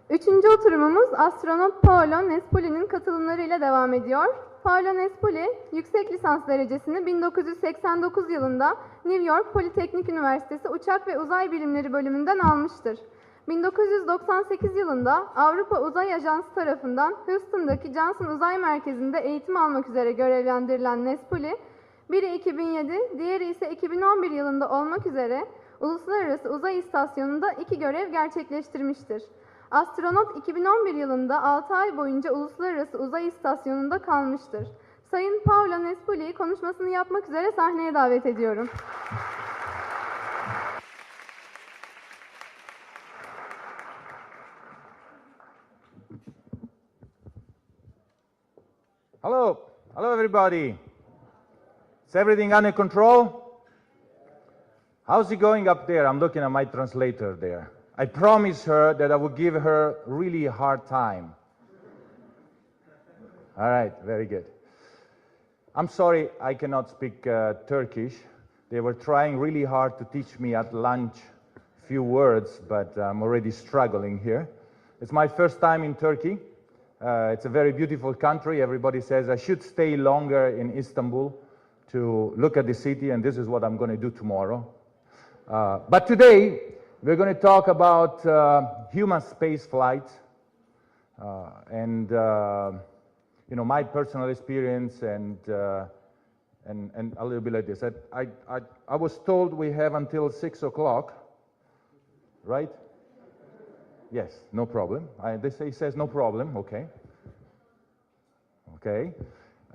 Üçüncü oturumumuz astronot Paolo Nespoli'nin katılımlarıyla devam ediyor. Paolo Nespoli, yüksek lisans derecesini 1989 yılında New York Politeknik Üniversitesi Uçak ve Uzay Bilimleri Bölümünden almıştır. 1998 yılında Avrupa Uzay Ajansı tarafından Houston'daki Johnson Uzay Merkezi'nde eğitim almak üzere görevlendirilen Nespoli, biri 2007, diğeri ise 2011 yılında olmak üzere Uluslararası Uzay İstasyonu'nda 2 görev gerçekleştirmiştir. Astronot 2011 yılında 6 ay boyunca Uluslararası Uzay İstasyonu'nda kalmıştır. Sayın Paolo Nespoli'yi konuşmasını yapmak üzere sahneye davet ediyorum. Hello, hello everybody. Is everything under control? How's it going up there? I'm looking at my translator there. I promised her that I would give her really hard time. All right, very good. I'm sorry I cannot speak Turkish. They were trying really hard to teach me at lunch a few words, but I'm already struggling here. It's my first time in Turkey. It's a very beautiful country. Everybody says I should stay longer in Istanbul to look at the city, and this is what I'm going to do tomorrow. But today, we're going to talk about human space flight and you know, my personal experience and a little bit like this. I was told we have until 6 o'clock, right? Yes, no problem. He says no problem. Okay. Okay.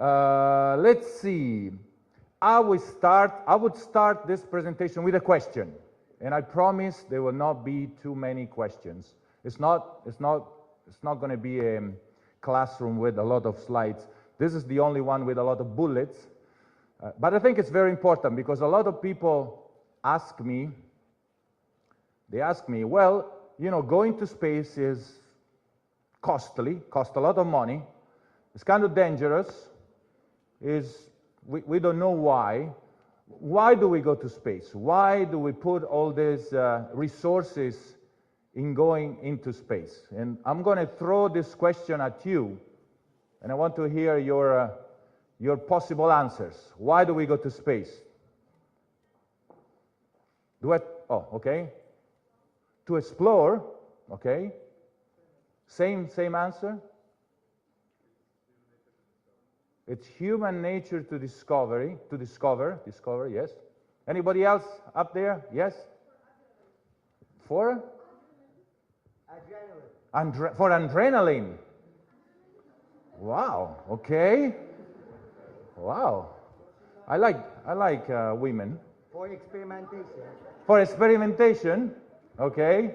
Let's see. I would start this presentation with a question, and I promise there will not be too many questions. It's not going to be a classroom with a lot of slides. This is the only one with a lot of bullets. But I think it's very important because a lot of people ask me, well, you know, going to space is costly, costs a lot of money. It's kind of dangerous. We don't know why. Why do we go to space? Why do we put all these resources in going into space? And I'm going to throw this question at you, and I want to hear your possible answers. Why do we go to space? Oh, okay. To explore, okay. Same answer. It's human nature to discover, yes. Anybody else up there? Yes? For? Adrenaline. For adrenaline. Wow, okay. Wow. I like women. For experimentation. For experimentation, okay.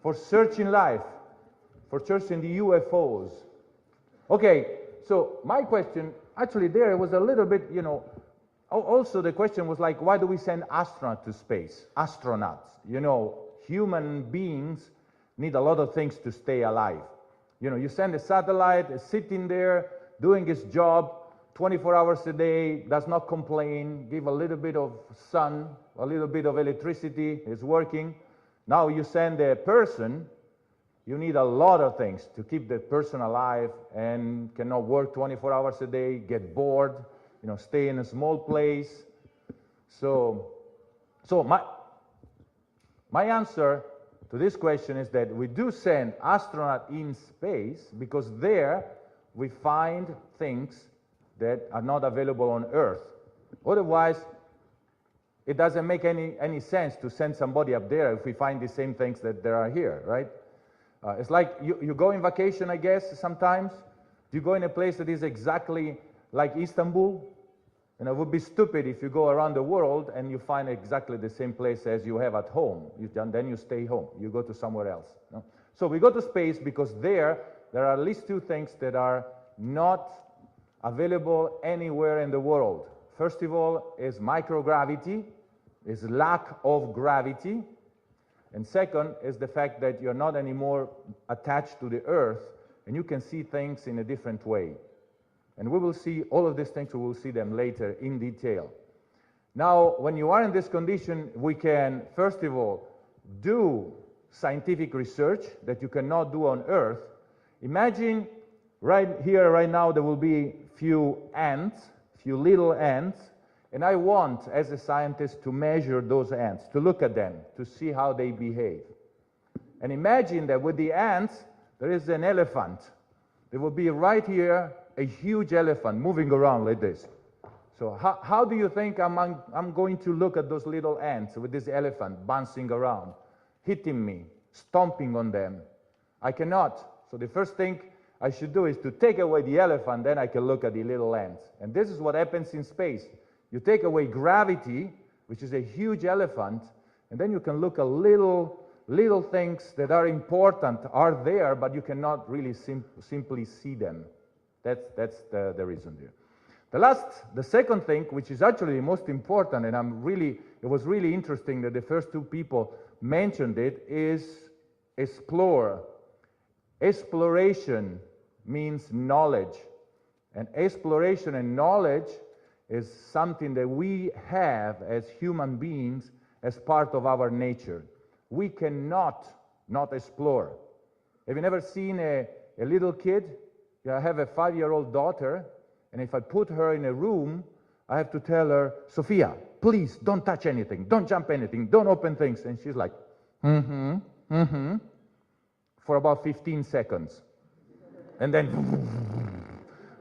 For searching life. For searching the UFOs. Okay. So my question, actually there was a little bit, you know, also the question was like, why do we send astronauts to space? Astronauts, you know, human beings need a lot of things to stay alive. You know, you send a satellite, it's sitting there, doing its job, 24 hours a day, does not complain, give a little bit of sun, a little bit of electricity, is working. Now you send a person, you need a lot of things to keep the person alive and cannot work 24 hours a day, get bored, you know, stay in a small place. So my answer to this question is that we do send astronauts in space because there we find things that are not available on Earth. Otherwise, it doesn't make any sense to send somebody up there if we find the same things that there are here, right? It's like you go on vacation, I guess, sometimes. You go in a place that is exactly like Istanbul. And it would be stupid if you go around the world and you find exactly the same place as you have at home. Then you stay home. You go to somewhere else. No? So we go to space because there are at least two things that are not available anywhere in the world. First of all is microgravity, is lack of gravity. And second is the fact that you're not anymore attached to the Earth and you can see things in a different way. And we will see all of these things, we will see them later in detail. Now, when you are in this condition, we can, first of all, do scientific research that you cannot do on Earth. Imagine right here, right now, there will be few little ants, and I want, as a scientist, to measure those ants, to look at them, to see how they behave. And imagine that with the ants, there is an elephant. There will be right here a huge elephant moving around like this. So how do you think I'm going to look at those little ants with this elephant bouncing around, hitting me, stomping on them? I cannot. So the first thing I should do is to take away the elephant, then I can look at the little ants. And this is what happens in space. You take away gravity, which is a huge elephant, and then you can look at little things that are important are there, but you cannot really simply see them. That's the reason there. The second thing, which is actually the most important, and it was really interesting that the first two people mentioned it, is explore. Exploration means knowledge. And exploration and knowledge is something that we have as human beings as part of our nature. We cannot not explore. Have you never seen a little kid? I have a 5-year-old daughter, and if I put her in a room, I have to tell her, Sophia, please don't touch anything, don't jump anything, don't open things. And she's like, for about 15 seconds. And then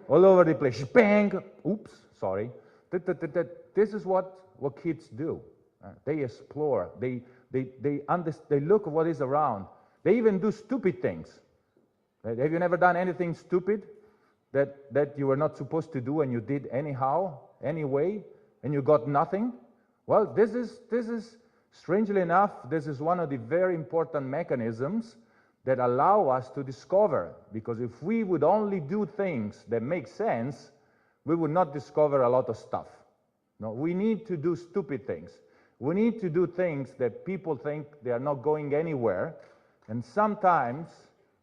all over the place, bang, oops, sorry. This is what kids do. They explore, they look at what is around. They even do stupid things. Have you never done anything stupid that you were not supposed to do and you did anyhow, anyway, and you got nothing? Well, this is strangely enough, this is one of the very important mechanisms that allow us to discover. Because if we would only do things that make sense, we would not discover a lot of stuff. No, we need to do stupid things. We need to do things that people think they are not going anywhere, and sometimes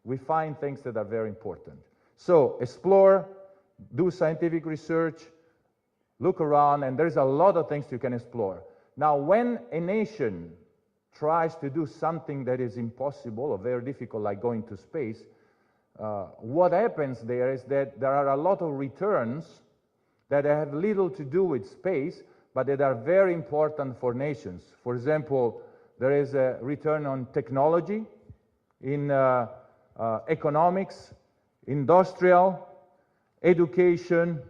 we find things that are very important. So explore, do scientific research, look around, and there's a lot of things you can explore. Now, when a nation tries to do something that is impossible or very difficult, like going to space, what happens there is that there are a lot of returns that have little to do with space, but that are very important for nations. For example, there is a return on technology, in economics, industrial, education,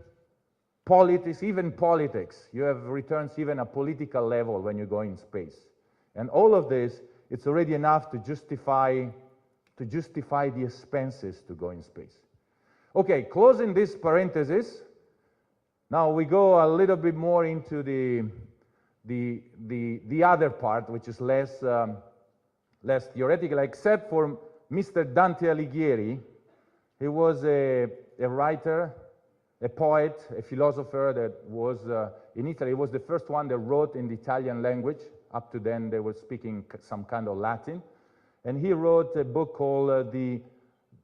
politics, even politics. You have returns even at political level when you go in space. And all of this, it's already enough to justify the expenses to go in space. Okay, closing this parenthesis, now we go a little bit more into the other part, which is less theoretical, except for Mr. Dante Alighieri. He was a writer, a poet, a philosopher that was in Italy. He was the first one that wrote in the Italian language. Up to then, they were speaking some kind of Latin. And he wrote a book called The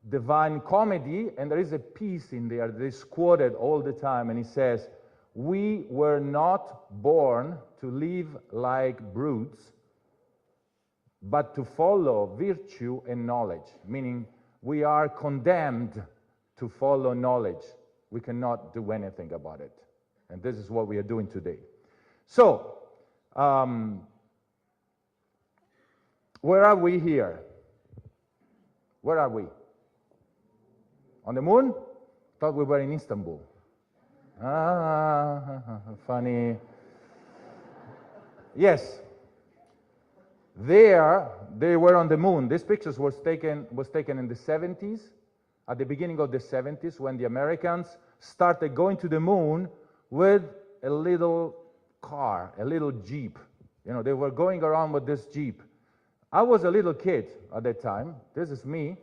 Divine Comedy, and there is a piece in there that is quoted all the time, and he says, "We were not born to live like brutes, but to follow virtue and knowledge," meaning we are condemned to follow knowledge. We cannot do anything about it. And this is what we are doing today. So, where are we here? Where are we? On the moon? Thought we were in Istanbul. Funny. Yes. There, they were on the moon. These pictures was taken in the 70s, at the beginning of the 70s, when the Americans started going to the moon with a little car, a little Jeep. You know, they were going around with this Jeep. I was a little kid at that time. This is me.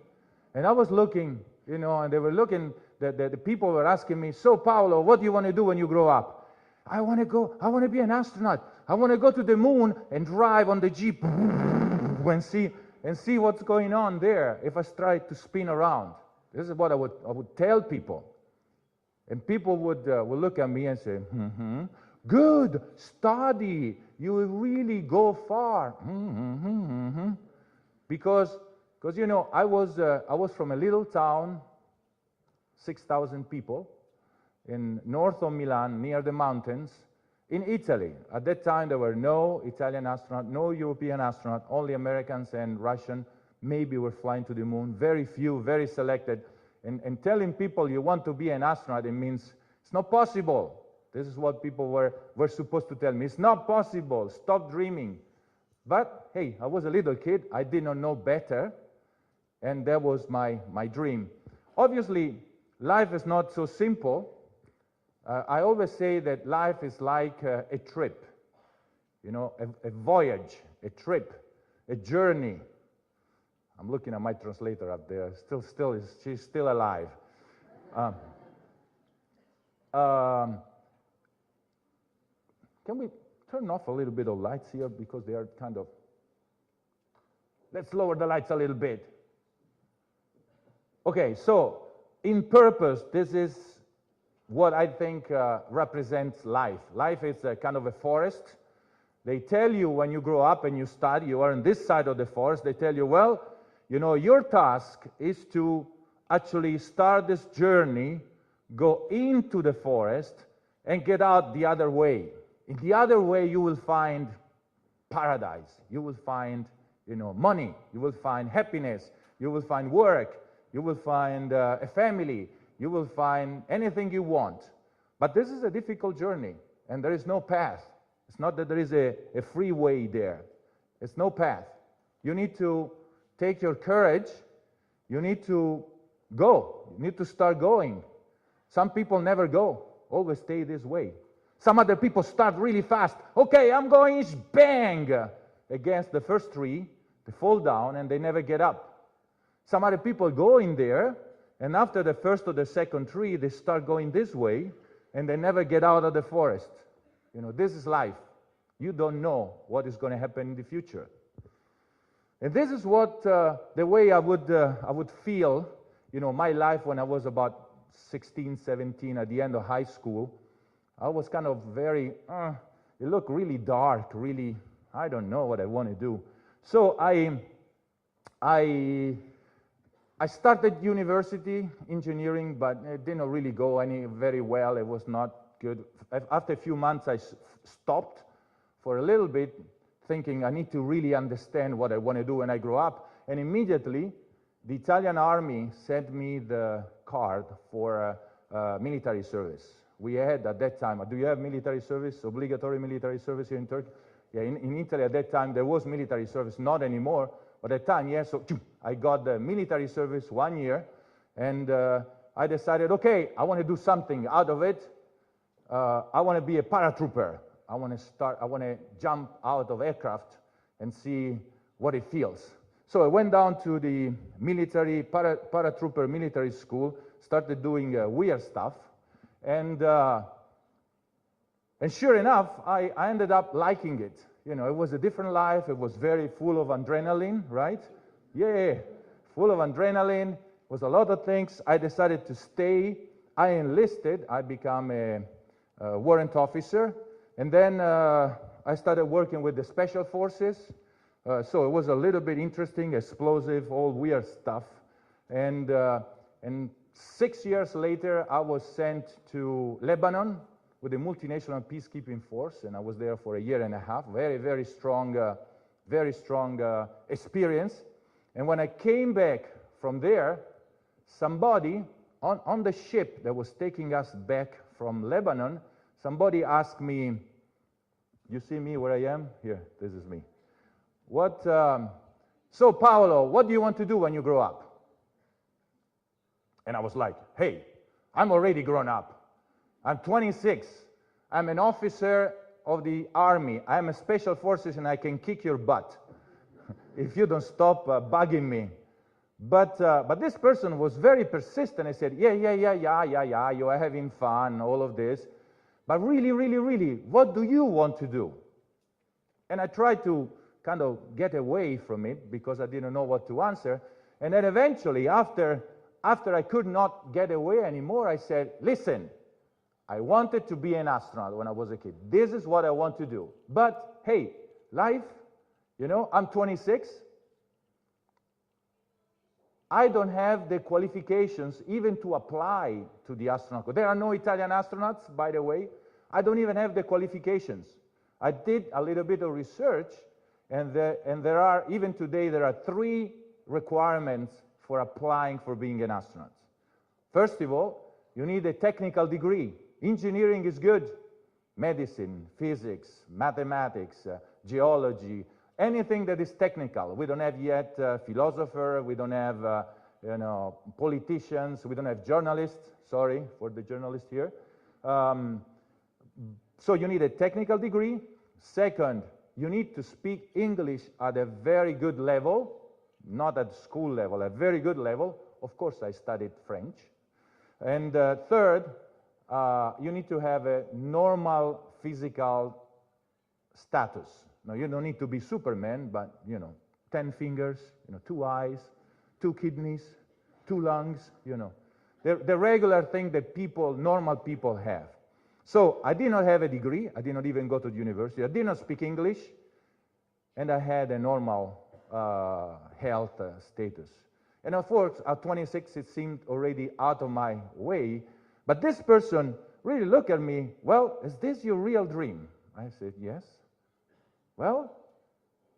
And I was looking, you know, and they were looking, the people were asking me, "So, Paolo, what do you want to do when you grow up?" I want to be an astronaut. I want to go to the moon and drive on the Jeep and see what's going on there if I try to spin around. This is what I would tell people. And people would look at me and say, "Good, study. You will really go far." because you know, I was from a little town, 6,000 people, in north of Milan, near the mountains, in Italy. At that time, there were no Italian astronauts, no European astronauts, only Americans and Russian maybe were flying to the moon, very few, very selected. And telling people you want to be an astronaut, it means it's not possible. This is what people were supposed to tell me. It's not possible. Stop dreaming. But hey, I was a little kid. I did not know better. And that was my dream. Obviously, life is not so simple. I always say that life is like a trip, you know, a voyage, a trip, a journey. I'm looking at my translator up there. She's still alive. Can we turn off a little bit of lights here because they are kind of... Let's lower the lights a little bit. Okay, so in purpose, this is what I think represents life. Life is a kind of a forest. They tell you when you grow up and you study, you are on this side of the forest, they tell you, well, you know, your task is to actually start this journey, go into the forest, and get out the other way. In the other way, you will find paradise. You will find, you know, money. You will find happiness. You will find work. You will find a family. You will find anything you want. But this is a difficult journey, and there is no path. It's not that there is a free way there. It's no path. You need to take your courage. You need to go. You need to start going. Some people never go, always stay this way. Some other people start really fast. Okay, I'm going, bang, against the first tree. They fall down and they never get up. Some other people go in there, and after the first or the second tree, they start going this way, and they never get out of the forest. You know, this is life. You don't know what is going to happen in the future. And this is what the way I would feel, you know, my life when I was about 16, 17, at the end of high school. I was kind of very, it looked really dark, really, I don't know what I want to do. So I started university, engineering, but it didn't really go very well. It was not good. After a few months, I stopped for a little bit, thinking I need to really understand what I want to do when I grow up. And immediately, the Italian army sent me the card for military service. We had at that time, do you have military service, obligatory military service here in Turkey? Yeah, in Italy at that time there was military service, not anymore, but at that time, yeah, so I got the military service 1 year, and I decided, okay, I want to do something out of it. I want to be a paratrooper. I want to jump out of aircraft and see what it feels. So I went down to the military, paratrooper military school, started doing weird stuff, and sure enough, I ended up liking it. You know, it was a different life. It was very full of adrenaline, right? Yeah, full of adrenaline. It was a lot of things. I decided to stay. I enlisted. I became a warrant officer. And then I started working with the special forces. So it was a little bit interesting, explosive, all weird stuff. And 6 years later, I was sent to Lebanon with a multinational peacekeeping force, and I was there for a year and a half. Very, very strong experience. And when I came back from there, somebody on the ship that was taking us back from Lebanon, somebody asked me, you see me where I am? Here, this is me. So Paolo, what do you want to do when you grow up? And I was like, hey, I'm already grown up. I'm 26. I'm an officer of the army. I'm a special forces and I can kick your butt if you don't stop bugging me. But this person was very persistent. I said, yeah, you are having fun, all of this. But really, what do you want to do? And I tried to kind of get away from it because I didn't know what to answer. And then eventually, after I could not get away anymore, I said, listen, I wanted to be an astronaut when I was a kid. This is what I want to do. But hey, life, you know, I'm 26. I don't have the qualifications even to apply to the astronaut corps. There are no Italian astronauts, by the way. I don't even have the qualifications. I did a little bit of research, and there are, even today, there are 3 requirements for applying for being an astronaut. First of all, you need a technical degree. Engineering is good. Medicine, physics, mathematics, geology, anything that is technical. We don't have yet philosopher, we don't have politicians, we don't have journalists. Sorry for the journalists here. So you need a technical degree. Second, you need to speak English at a very good level, not at school level, a very good level. Of course, I studied French. And third, you need to have a normal physical status. Now, you don't need to be Superman, but, 10 fingers, 2 eyes, 2 kidneys, 2 lungs, The regular thing that normal people have. So I did not have a degree. I did not even go to the university. I did not speak English. And I had a normal health status. And of course, at 26, it seemed already out of my way. But this person really looked at me, well, is this your real dream? I said, yes. Well,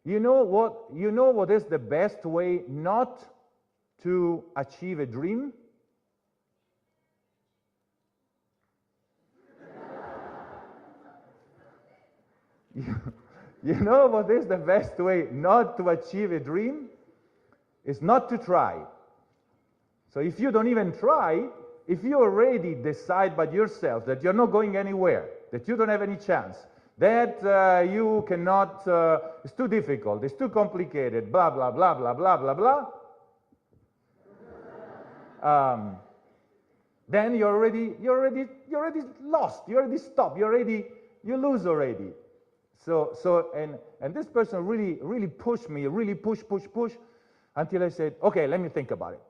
you know what is the best way not to achieve a dream? You know what is the best way not to achieve a dream? Is not to try. So if you don't even try, if you already decide by yourself that you're not going anywhere, that you don't have any chance, that you cannot, it's too difficult, it's too complicated, blah, blah, blah, blah, blah, blah, blah, then you're already lost, you already stopped, you lose already. And this person really pushed me, really push, until I said, okay, let me think about it.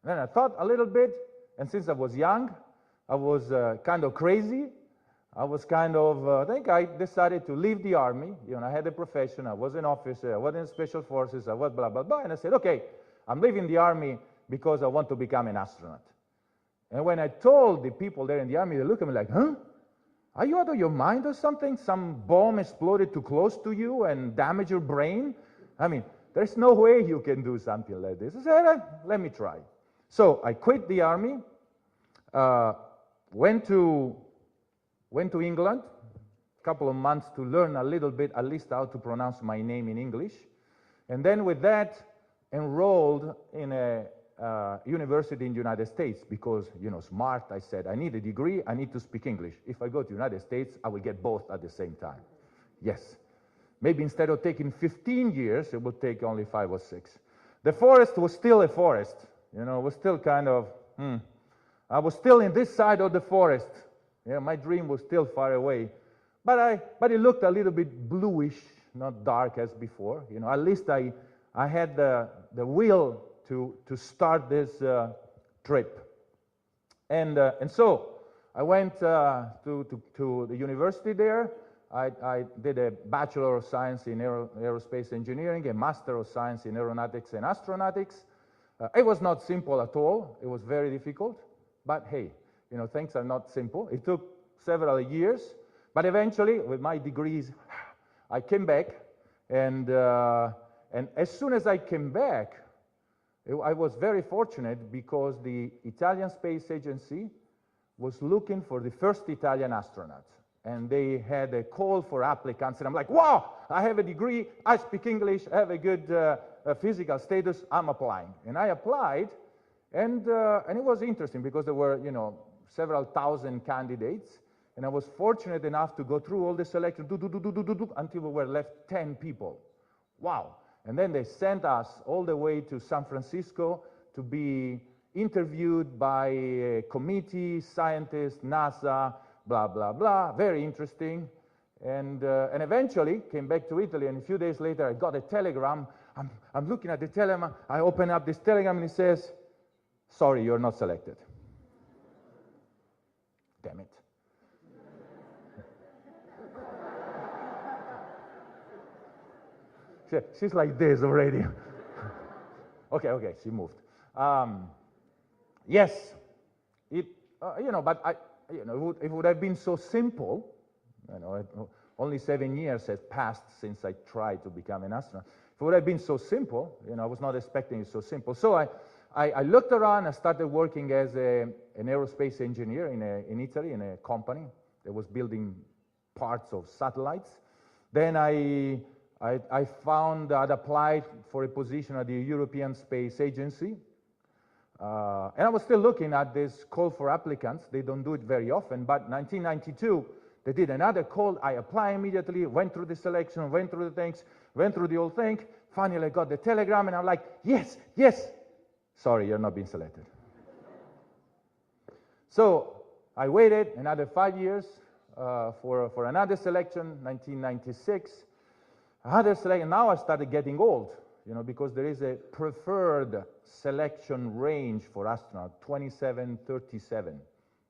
And then I thought a little bit, and since I was young, I was kind of crazy. I was kind of, I think I decided to leave the army. I had a profession, I was an officer, I was in special forces, I was blah, blah, blah. And I said, okay, I'm leaving the army because I want to become an astronaut. And when I told the people there in the army, they looked at me like, huh? Are you out of your mind or something? Some bomb exploded too close to you and damaged your brain? I mean, there's no way you can do something like this. I said, let me try. So I quit the army, went to England, a couple of months to learn a little bit, at least how to pronounce my name in English. And then with that, enrolled in a university in the United States because, smart, I said, I need a degree, I need to speak English. If I go to the United States, I will get both at the same time. Yes. Maybe instead of taking 15 years, it will take only 5 or 6. The forest was still a forest. It was still kind of, I was still in this side of the forest. My dream was still far away. But it looked a little bit bluish, not dark as before. At least I had the will to start this trip. And so I went to the university there. I did a Bachelor of Science in Aerospace Engineering, a Master of Science in Aeronautics and Astronautics. It was not simple at all. It was very difficult. But hey, things are not simple. It took several years. But eventually, with my degrees, I came back. And as soon as I came back, I was very fortunate because the Italian Space Agency was looking for the first Italian astronaut. And they had a call for applicants, and I'm like, wow, I have a degree, I speak English, I have a good physical status, I'm applying. And I applied, and it was interesting because there were, several thousand candidates, and I was fortunate enough to go through all the selection, until we were left 10 people. Wow. And then they sent us all the way to San Francisco to be interviewed by a committee, scientists, NASA, blah, blah, blah, very interesting. And eventually came back to Italy, and a few days later I got a telegram. I'm looking at the telegram, I open up this telegram and it says, sorry, you're not selected. Damn it. She's like this already. Okay, she moved. Yes, but it would have been so simple. Only 7 years has passed since I tried to become an astronaut. If it would have been so simple, I was not expecting it so simple. So I looked around. I started working as an aerospace engineer in Italy in a company that was building parts of satellites. Then I I'd applied for a position at the European Space Agency. And I was still looking at this call for applicants. They don't do it very often, but 1992, they did another call. I applied immediately, went through the selection, went through the things, went through the whole thing. Finally, I got the telegram, and I'm like, yes, yes. Sorry, you're not being selected. So I waited another 5 years for another selection, 1996. Another selection. Now I started getting old, because there is a preferred selection range for astronauts, 27, 37.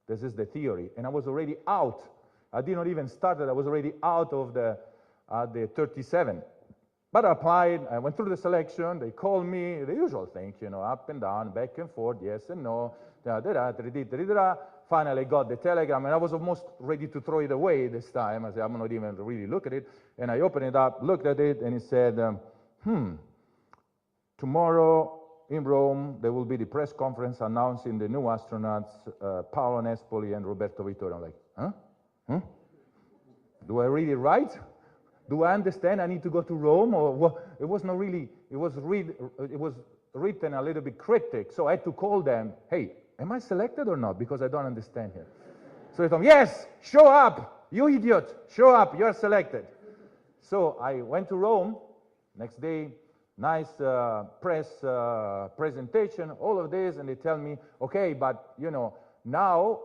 This is the theory. And I was already out. I did not even start it. I was already out of the 37. But I applied. I went through the selection. They called me, the usual thing, up and down, back and forth, yes and no. Finally got the telegram, and I was almost ready to throw it away this time. I said, I'm not even really look at it. And I opened it up, looked at it, and it said, tomorrow in Rome, there will be the press conference announcing the new astronauts, Paolo Nespoli and Roberto Vittorio. I'm like, huh? Do I read it right? Do I understand I need to go to Rome? Or what? It was not really, it was written a little bit cryptic, so I had to call them, hey, am I selected or not? Because I don't understand here. So they told me, yes, show up, you idiot, show up, you're selected. So I went to Rome, next day, nice press presentation, all of this, and they tell me, okay, but now,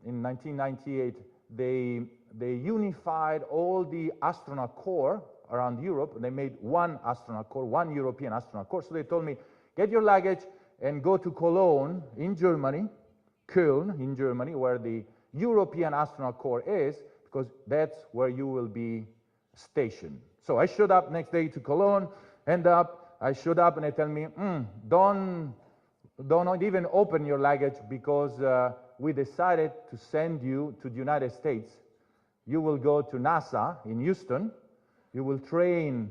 in 1998, they unified all the astronaut corps around Europe, and they made one astronaut corps, one European astronaut corps. So they told me, get your luggage and go to Cologne in Germany, Köln in Germany, where the European astronaut corps is, because that's where you will be stationed. So I showed up next day to Cologne, I showed up and they tell me, don't even open your luggage because we decided to send you to the United States. You will go to NASA in Houston. You will train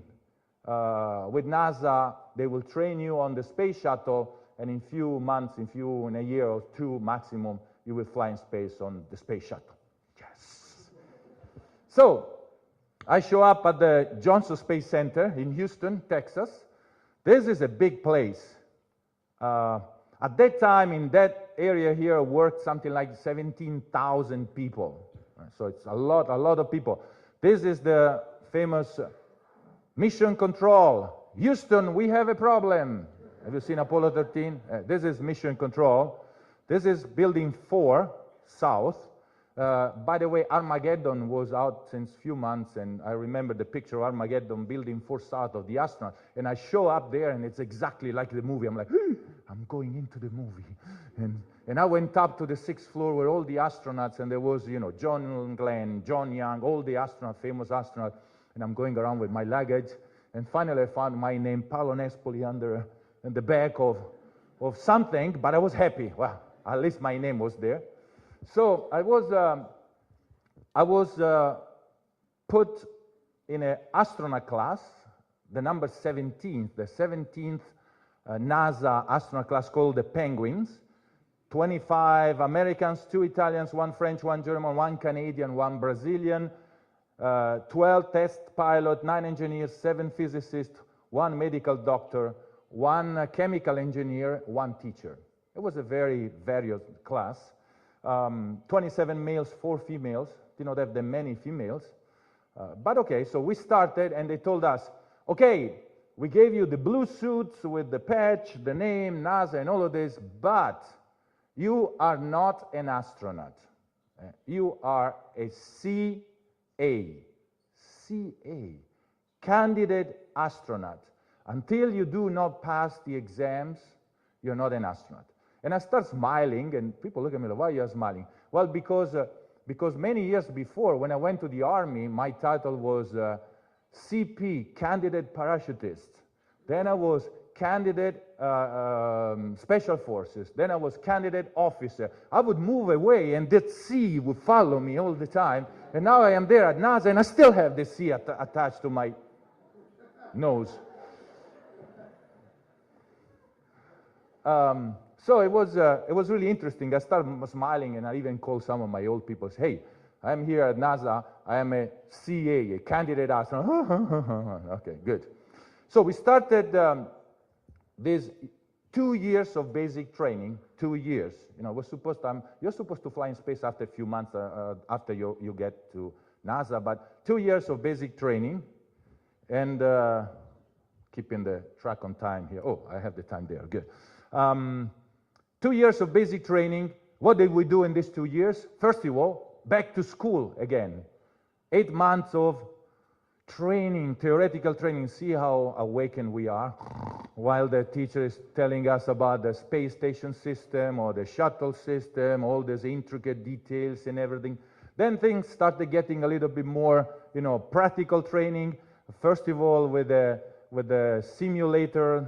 with NASA. They will train you on the space shuttle, and in few months, in a year or two maximum, you will fly in space on the space shuttle. Yes. So I show up at the Johnson Space Center in Houston, Texas. This is a big place. At that time, in that area here, worked something like 17,000 people. So it's a lot of people. This is the famous mission control. Houston, we have a problem. Have you seen Apollo 13? This is mission control. This is building 4 south. By the way, Armageddon was out since few months, and I remember the picture of Armageddon building 4 south of the astronaut. And I show up there, and it's exactly like the movie. I'm like, I'm going into the movie. And I went up to the 6th floor where all the astronauts, and there was, John Glenn, John Young, all the astronauts, famous astronauts. And I'm going around with my luggage. And finally, I found my name, Paolo Nespoli, in the back of something, but I was happy. Well, at least my name was there. So I was put in an astronaut class, the number 17th, the 17th NASA astronaut class called the Penguins. 25 Americans, 2 Italians, 1 French, 1 German, 1 Canadian, 1 Brazilian, 12 test pilots, 9 engineers, 7 physicists, 1 medical doctor, 1 chemical engineer, 1 teacher. It was a very various class. 27 males, 4 females. Did not have that many females. But okay, so we started, and they told us, okay, we gave you the blue suits with the patch, the name, NASA, and all of this, but you are not an astronaut. You are a CA, candidate astronaut. Until you do not pass the exams, you're not an astronaut. And I start smiling, and people look at me like, why are you smiling? Well, because many years before, when I went to the Army, my title was CP, candidate parachutist. Then I was candidate special forces. Then I was candidate officer. I would move away and that C would follow me all the time. And now I am there at NASA and I still have this C attached to my nose. So it was really interesting. I started smiling and I even called some of my old people, say, hey, I'm here at NASA. I am a CA, a candidate astronaut. Okay, good. So we started these 2 years of basic training, 2 years. You know, you're supposed to fly in space after a few months after you get to NASA, but 2 years of basic training and keeping the track on time here. Oh, I have the time there, good. 2 years of basic training. What did we do in these 2 years? First of all, back to school again. 8 months of training, theoretical training. See how awakened we are while the teacher is telling us about the space station system or the shuttle system, all these intricate details and everything. Then things started getting a little bit more, you know, practical training. First of all, with the simulator,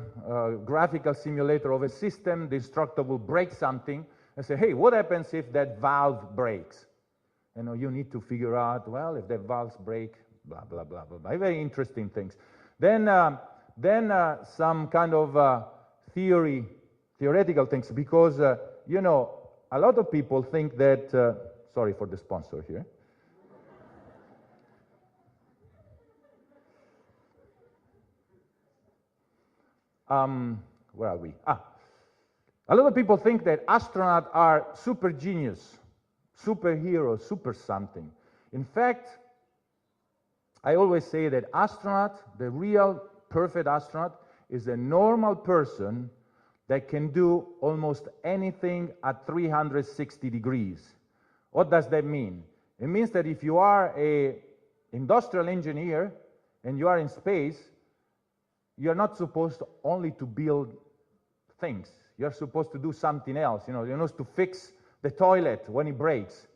graphical simulator of a system, the instructor will break something and say, hey, what happens if that valve breaks? You know, you need to figure out, well, if the valves break, blah, blah, blah, blah, blah. Very interesting things. Then some kind of theoretical things, because, you know, a lot of people think that, sorry for the sponsor here. Where are we? A lot of people think that astronauts are super genius, superhero, super something. In fact, I always say that astronaut, the real perfect astronaut, is a normal person that can do almost anything at 360 degrees. What does that mean? It means that if you are an industrial engineer and you are in space, you're not supposed only to build things. You're supposed to do something else. You know, you're supposed to fix the toilet when it breaks,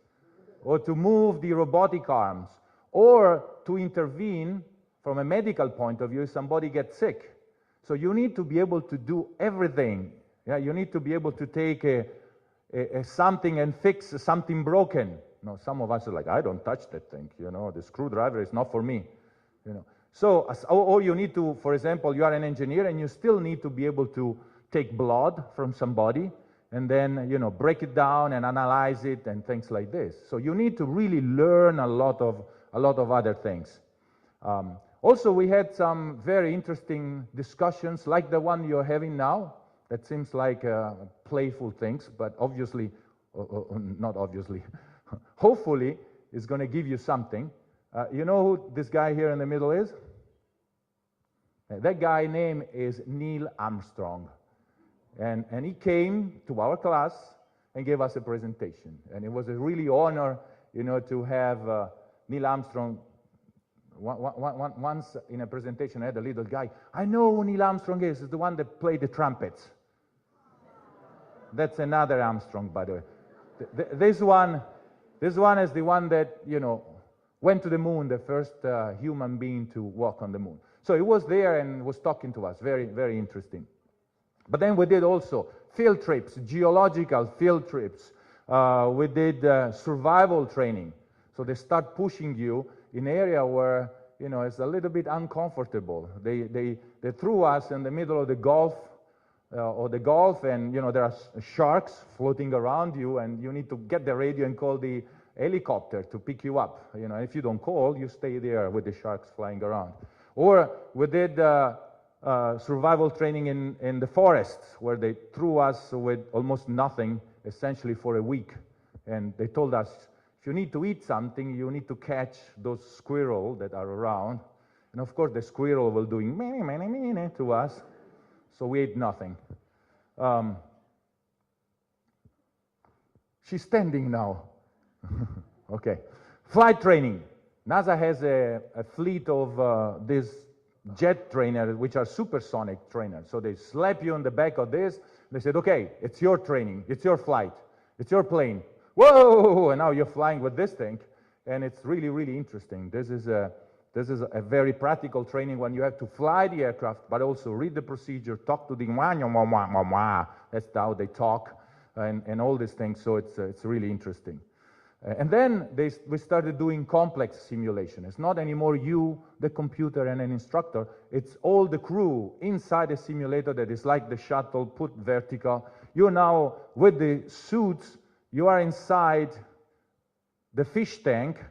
or to move the robotic arms, or to intervene from a medical point of view if somebody gets sick. So you need to be able to do everything. Yeah, you need to be able to take something and fix something broken. You know, some of us are like, I don't touch that thing. You know, the screwdriver is not for me. You know, so or you need to, for example, you are an engineer and you still need to be able to take blood from somebody and then, you know, break it down and analyze it and things like this. So you need to really learn a lot of other things. Also, we had some very interesting discussions like the one you're having now. That seems like playful things, but obviously, not obviously, hopefully it's going to give you something. You know who this guy here in the middle is? That guy's name is Neil Armstrong. And he came to our class and gave us a presentation. And it was a really honor, you know, to have Neil Armstrong. Once in a presentation, I had a little guy. I know who Neil Armstrong is. It's the one that played the trumpets. That's another Armstrong, by the way. This one is the one that, you know, went to the moon, the first human being to walk on the moon. So he was there and was talking to us. Very, very interesting. But then we did also field trips, geological field trips. We did survival training. So they start pushing you in an area where, you know, it's a little bit uncomfortable. They threw us in the middle of the Gulf, and, you know, there are sharks floating around you, and you need to get the radio and call the helicopter to pick you up. You know, if you don't call, you stay there with the sharks flying around. Or we did survival training in the forests, where they threw us with almost nothing, essentially for a week. And they told us, if you need to eat something, you need to catch those squirrels that are around. And of course, the squirrel was doing meh, meh, meh, meh to us. So we ate nothing. She's standing now. Okay. Flight training. NASA has a fleet of these jet trainers, which are supersonic trainers. So they slap you on the back of this. They said, okay, it's your training. It's your flight. It's your plane. Whoa! And now you're flying with this thing. And it's really, really interesting. This This is a very practical training when you have to fly the aircraft, but also read the procedure, talk to the that's how they talk, and all these things. So it's really interesting. And then we started doing complex simulation. It's not anymore you, the computer, and an instructor. It's all the crew inside a simulator that is like the shuttle put vertical. You're now, with the suits, you are inside the fish tank.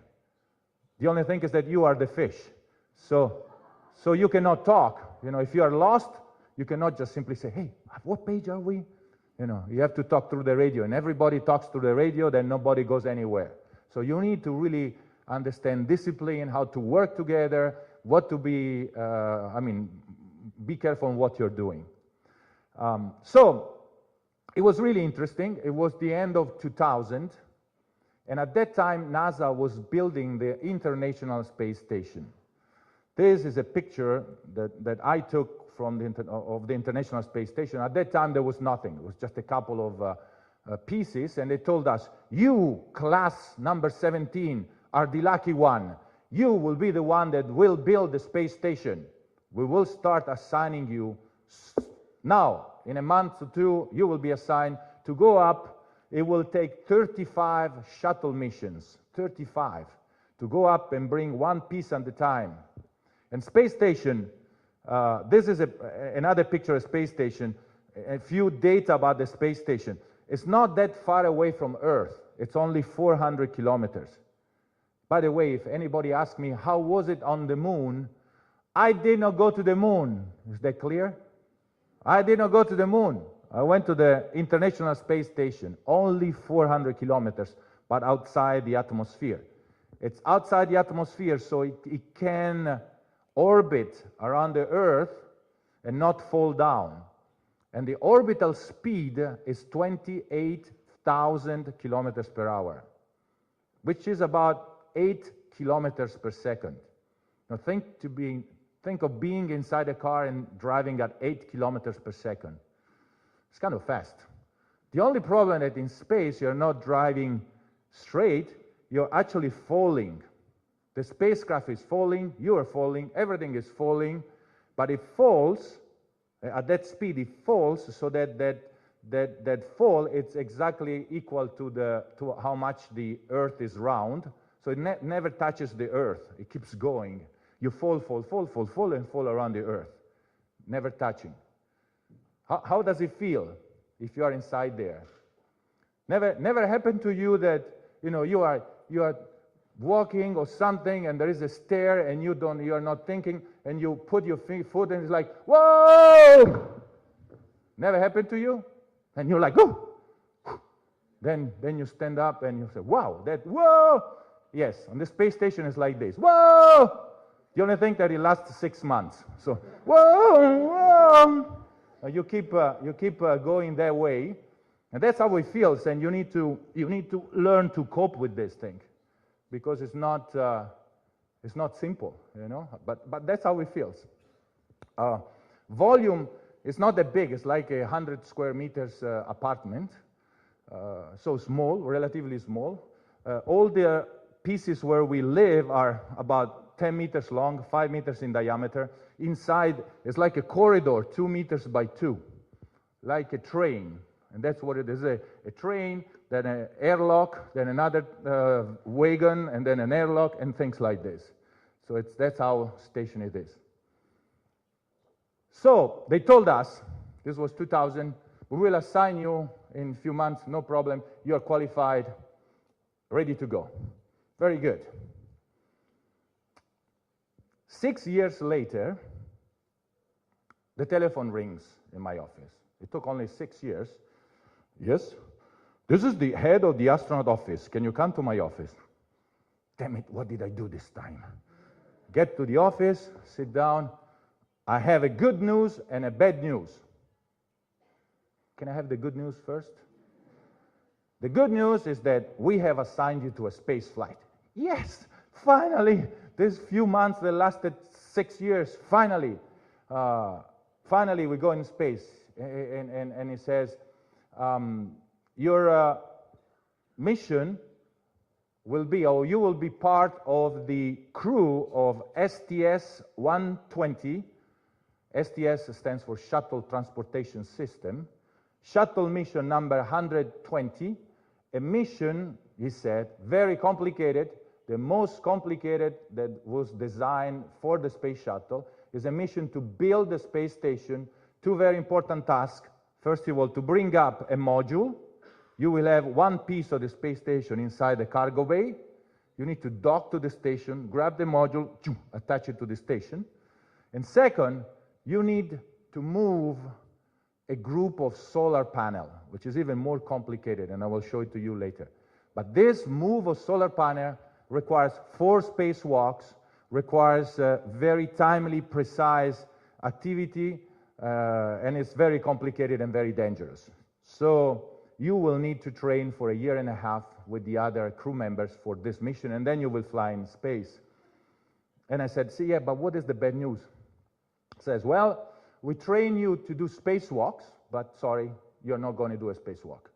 The only thing is that you are the fish. So you cannot talk. You know, if you are lost, you cannot just simply say, hey, what page are we? You know, you have to talk through the radio, and everybody talks through the radio, then nobody goes anywhere. So you need to really understand discipline, how to work together, what to be, be careful on what you're doing. So it was really interesting. It was the end of 2000, and at that time, NASA was building the International Space Station. This is a picture that I took from the International Space Station. At that time, there was nothing. It was just a couple of pieces, and they told us, you, class number 17, are the lucky one. You will be the one that will build the space station. We will start assigning you now. In a month or two, you will be assigned to go up. It will take 35 shuttle missions, 35, to go up and bring one piece at a time. And space station, this is another picture of a space station, a few data about the space station. It's not that far away from Earth. It's only 400 kilometers. By the way, if anybody asks me, how was it on the moon? I did not go to the moon. Is that clear? I did not go to the moon. I went to the International Space Station, only 400 kilometers, but outside the atmosphere. It's outside the atmosphere, so it can orbit around the Earth and not fall down. And the orbital speed is 28,000 kilometers per hour, which is about 8 kilometers per second. Now think of being inside a car and driving at 8 kilometers per second. It's kind of fast. The only problem that in space you're not driving straight, you're actually falling. The spacecraft is falling, you are falling, everything is falling, but it falls, at that speed it falls, so that fall, it's exactly equal to how much the Earth is round, so it never touches the Earth, it keeps going. You fall, and fall around the Earth, never touching. How does it feel if you are inside there? Never happened to you that, you know, you are walking or something, and there is a stair, and you are not thinking, and you put your foot, and it's like, whoa! Never happened to you? And you're like, oh! Then you stand up, and you say, wow, whoa! Yes, on the space station it's like this, whoa! The only thing that it lasts 6 months. So, whoa! You keep going that way, and that's how it feels, and you need to learn to cope with this thing. Because it's not simple, you know, but that's how it feels. Volume is not that big. It's like 100 square meters apartment, so small, relatively small. All the pieces where we live are about 10 meters long, 5 meters in diameter. Inside is like a corridor, 2 meters by 2, like a train, and that's what it is, a train, then an airlock, then another wagon, and then an airlock, and things like this. So that's how station it is. So they told us, this was 2000, we will assign you in a few months, no problem, you are qualified, ready to go. Very good. 6 years later, the telephone rings in my office. It took only 6 years. Yes? This is the head of the astronaut office. Can you come to my office? Damn it, what did I do this time? Get to the office, sit down. I have a good news and a bad news. Can I have the good news first? The good news is that we have assigned you to a space flight. Yes, finally, these few months that lasted 6 years, finally we go in space. And it says, your mission will be, or you will be part of the crew of STS-120. STS stands for Shuttle Transportation System. Shuttle mission number 120. A mission, he said, very complicated. The most complicated that was designed for the space shuttle is a mission to build the space station. Two very important tasks. First of all, to bring up a module. You will have one piece of the space station inside the cargo bay. You need to dock to the station, grab the module, attach it to the station. And second, you need to move a group of solar panel, which is even more complicated, and I will show it to you later. But this move of solar panel requires 4 spacewalks, requires very timely, precise activity, and it's very complicated and very dangerous. So you will need to train for 1.5 years with the other crew members for this mission, and then you will fly in space. And I said, see, yeah, but what is the bad news? It says, well, we train you to do spacewalks, but sorry, you're not going to do a spacewalk.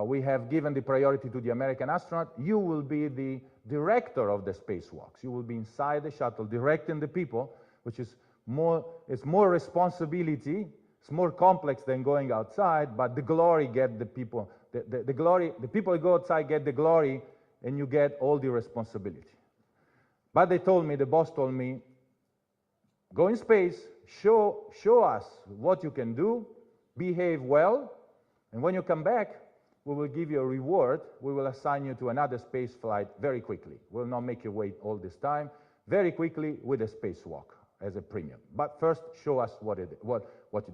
We have given the priority to the American astronaut. You will be the director of the spacewalks. You will be inside the shuttle directing the people, which is more responsibility. It's more complex than going outside, but the glory get the people. The glory, the people who go outside get the glory, and you get all the responsibility. But they told me, the boss told me, go in space, show us what you can do, behave well, and when you come back, we will give you a reward. We will assign you to another space flight very quickly. We'll not make you wait all this time. Very quickly with a spacewalk as a premium. But first, show us what you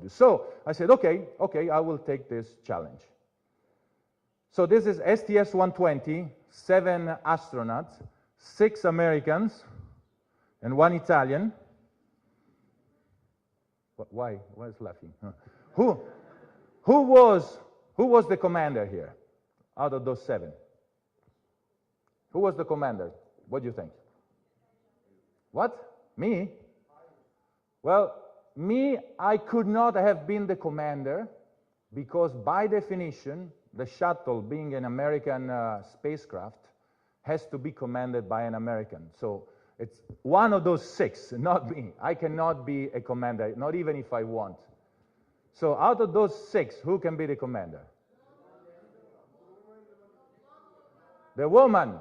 do. So I said, okay, I will take this challenge. So this is STS-120, 7 astronauts, 6 Americans, and 1 Italian. Why? Why is laughing? Who was the commander here out of those 7? Who was the commander? What do you think? What? Me? Well, me, I could not have been the commander because by definition, the shuttle, being an American spacecraft, has to be commanded by an American. So it's one of those 6, not me. I cannot be a commander, not even if I want. So out of those 6, who can be the commander? The woman.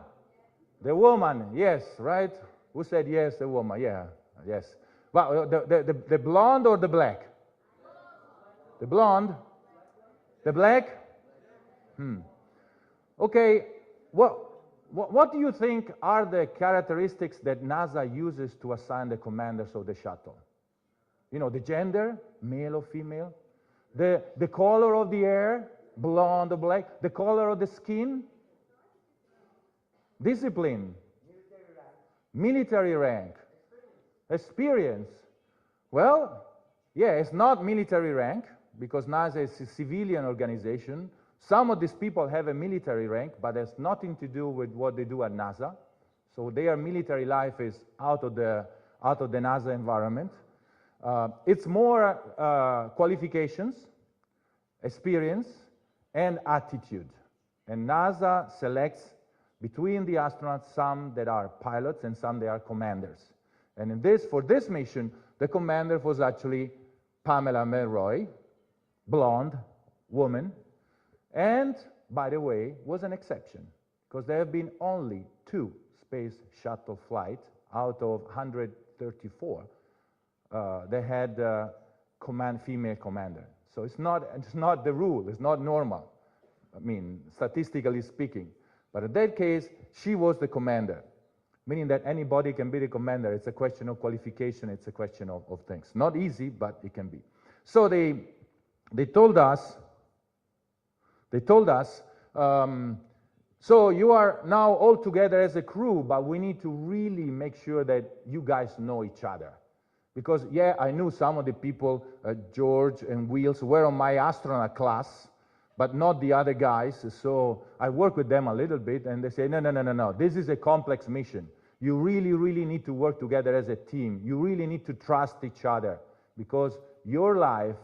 The woman, yes, right? Who said yes? The woman, yeah, yes. Well, the blonde or the black? The blonde? The black? Okay, what do you think are the characteristics that NASA uses to assign the commanders of the shuttle? You know, the gender, male or female? The color of the hair, blonde or black? The color of the skin? Discipline? Military rank? Experience? Well, yeah, it's not military rank, because NASA is a civilian organization. Some of these people have a military rank, but it's nothing to do with what they do at NASA. So their military life is out of the NASA environment. It's more qualifications, experience, and attitude. And NASA selects between the astronauts some that are pilots and some that are commanders. And for this mission, the commander was actually Pamela Melroy, blonde woman, and, by the way, was an exception, because there have been only 2 space shuttle flights out of 134 that had female commander. So it's not the rule, it's not normal, I mean, statistically speaking. But in that case, she was the commander, meaning that anybody can be the commander. It's a question of qualification, it's a question of things. Not easy, but it can be. So they told us, so you are now all together as a crew, but we need to really make sure that you guys know each other. Because, yeah, I knew some of the people, George and Wheels, were on my astronaut class, but not the other guys. So I worked with them a little bit, and they say, no, this is a complex mission. You really, really need to work together as a team. You really need to trust each other, because your life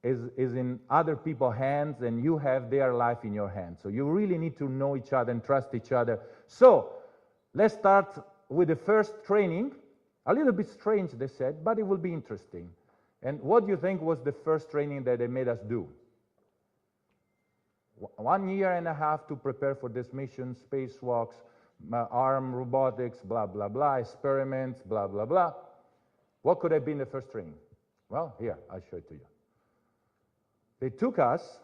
is in other people's hands, and you have their life in your hands. So you really need to know each other and trust each other. So let's start with the first training. A little bit strange, they said, but it will be interesting. And what do you think was the first training that they made us do? 1 year and a half to prepare for this mission, spacewalks, arm robotics, blah, blah, blah, experiments, blah, blah, blah. What could have been the first training? Well, here, I'll show it to you. They took us,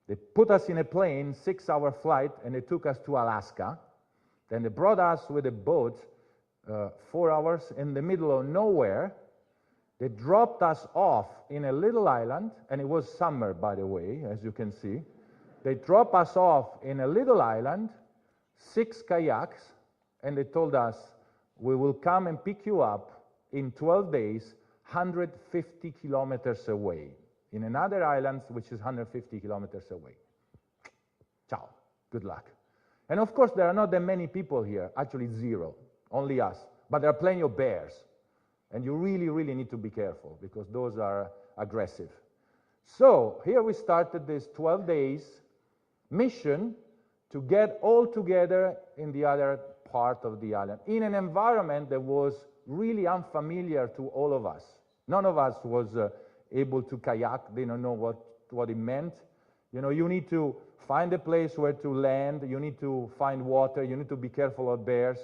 they put us in a plane, 6-hour flight, and they took us to Alaska. Then they brought us with a boat, 4 hours in the middle of nowhere. They dropped us off in a little island, and it was summer, by the way, as you can see. They dropped us off in a little island, 6 kayaks, and they told us, we will come and pick you up in 12 days, 150 kilometers away, in another island which is 150 kilometers away. Ciao, good luck. And of course, there are not that many people here, actually 0, only us. But there are plenty of bears. And you really, really need to be careful, because those are aggressive. So here we started this 12 days mission to get all together in the other part of the island, in an environment that was really unfamiliar to all of us. None of us was able to kayak, they don't know what it meant. You know, you need to find a place where to land, you need to find water, you need to be careful of bears.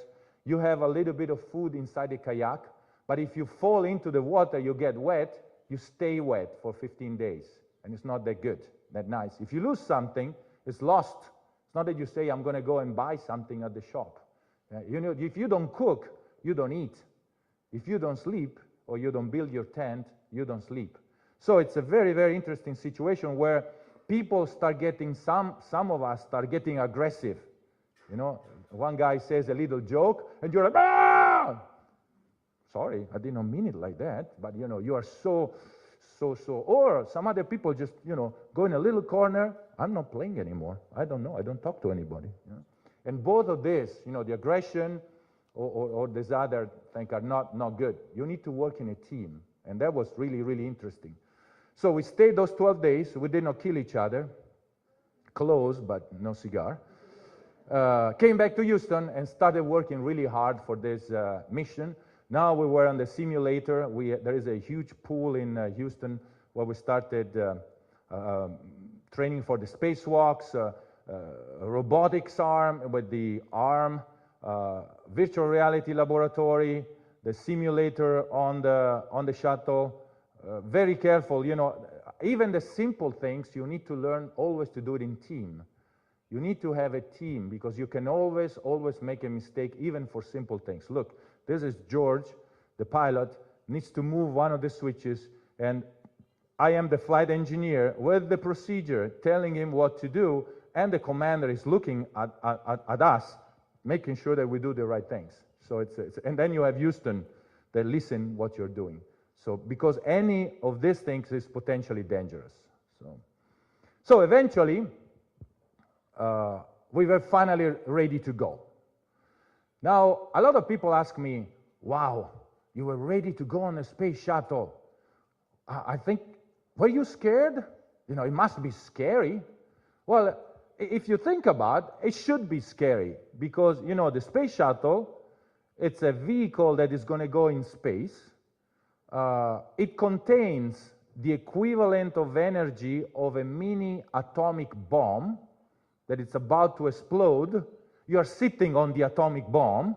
You have a little bit of food inside the kayak, but if you fall into the water, you get wet, you stay wet for 15 days, and it's not that good, that nice. If you lose something, it's lost. It's not that you say, I'm going to go and buy something at the shop. You know, if you don't cook, you don't eat. If you don't sleep, or you don't build your tent, you don't sleep. So it's a very, very interesting situation where people start getting, some of us start getting aggressive. You know, one guy says a little joke, and you're like, ah! Sorry, I did not mean it like that, but you know, you are so. Or some other people just, you know, go in a little corner, I'm not playing anymore. I don't know, I don't talk to anybody. You know? And both of this, you know, the aggression or this other thing are not good. You need to work in a team, and that was really, really interesting. So we stayed those 12 days. We did not kill each other. Close, but no cigar. Came back to Houston and started working really hard for this mission. Now we were on the simulator. There is a huge pool in Houston where we started training for the spacewalks, robotics arm with the arm, virtual reality laboratory, the simulator on the shuttle. Very careful, you know, even the simple things, you need to learn always to do it in team. You need to have a team, because you can always make a mistake, even for simple things. Look, this is George, the pilot, needs to move one of the switches, and I am the flight engineer with the procedure, telling him what to do, and the commander is looking at us, making sure that we do the right things. So and then you have Houston that listen what you're doing. So because any of these things is potentially dangerous. So eventually, we were finally ready to go. Now, a lot of people ask me, wow, you were ready to go on a space shuttle. I think, were you scared? You know, it must be scary. Well, if you think about it, it should be scary, because, you know, the space shuttle, it's a vehicle that is going to go in space. It contains the equivalent of energy of a mini atomic bomb that it's about to explode. You are sitting on the atomic bomb.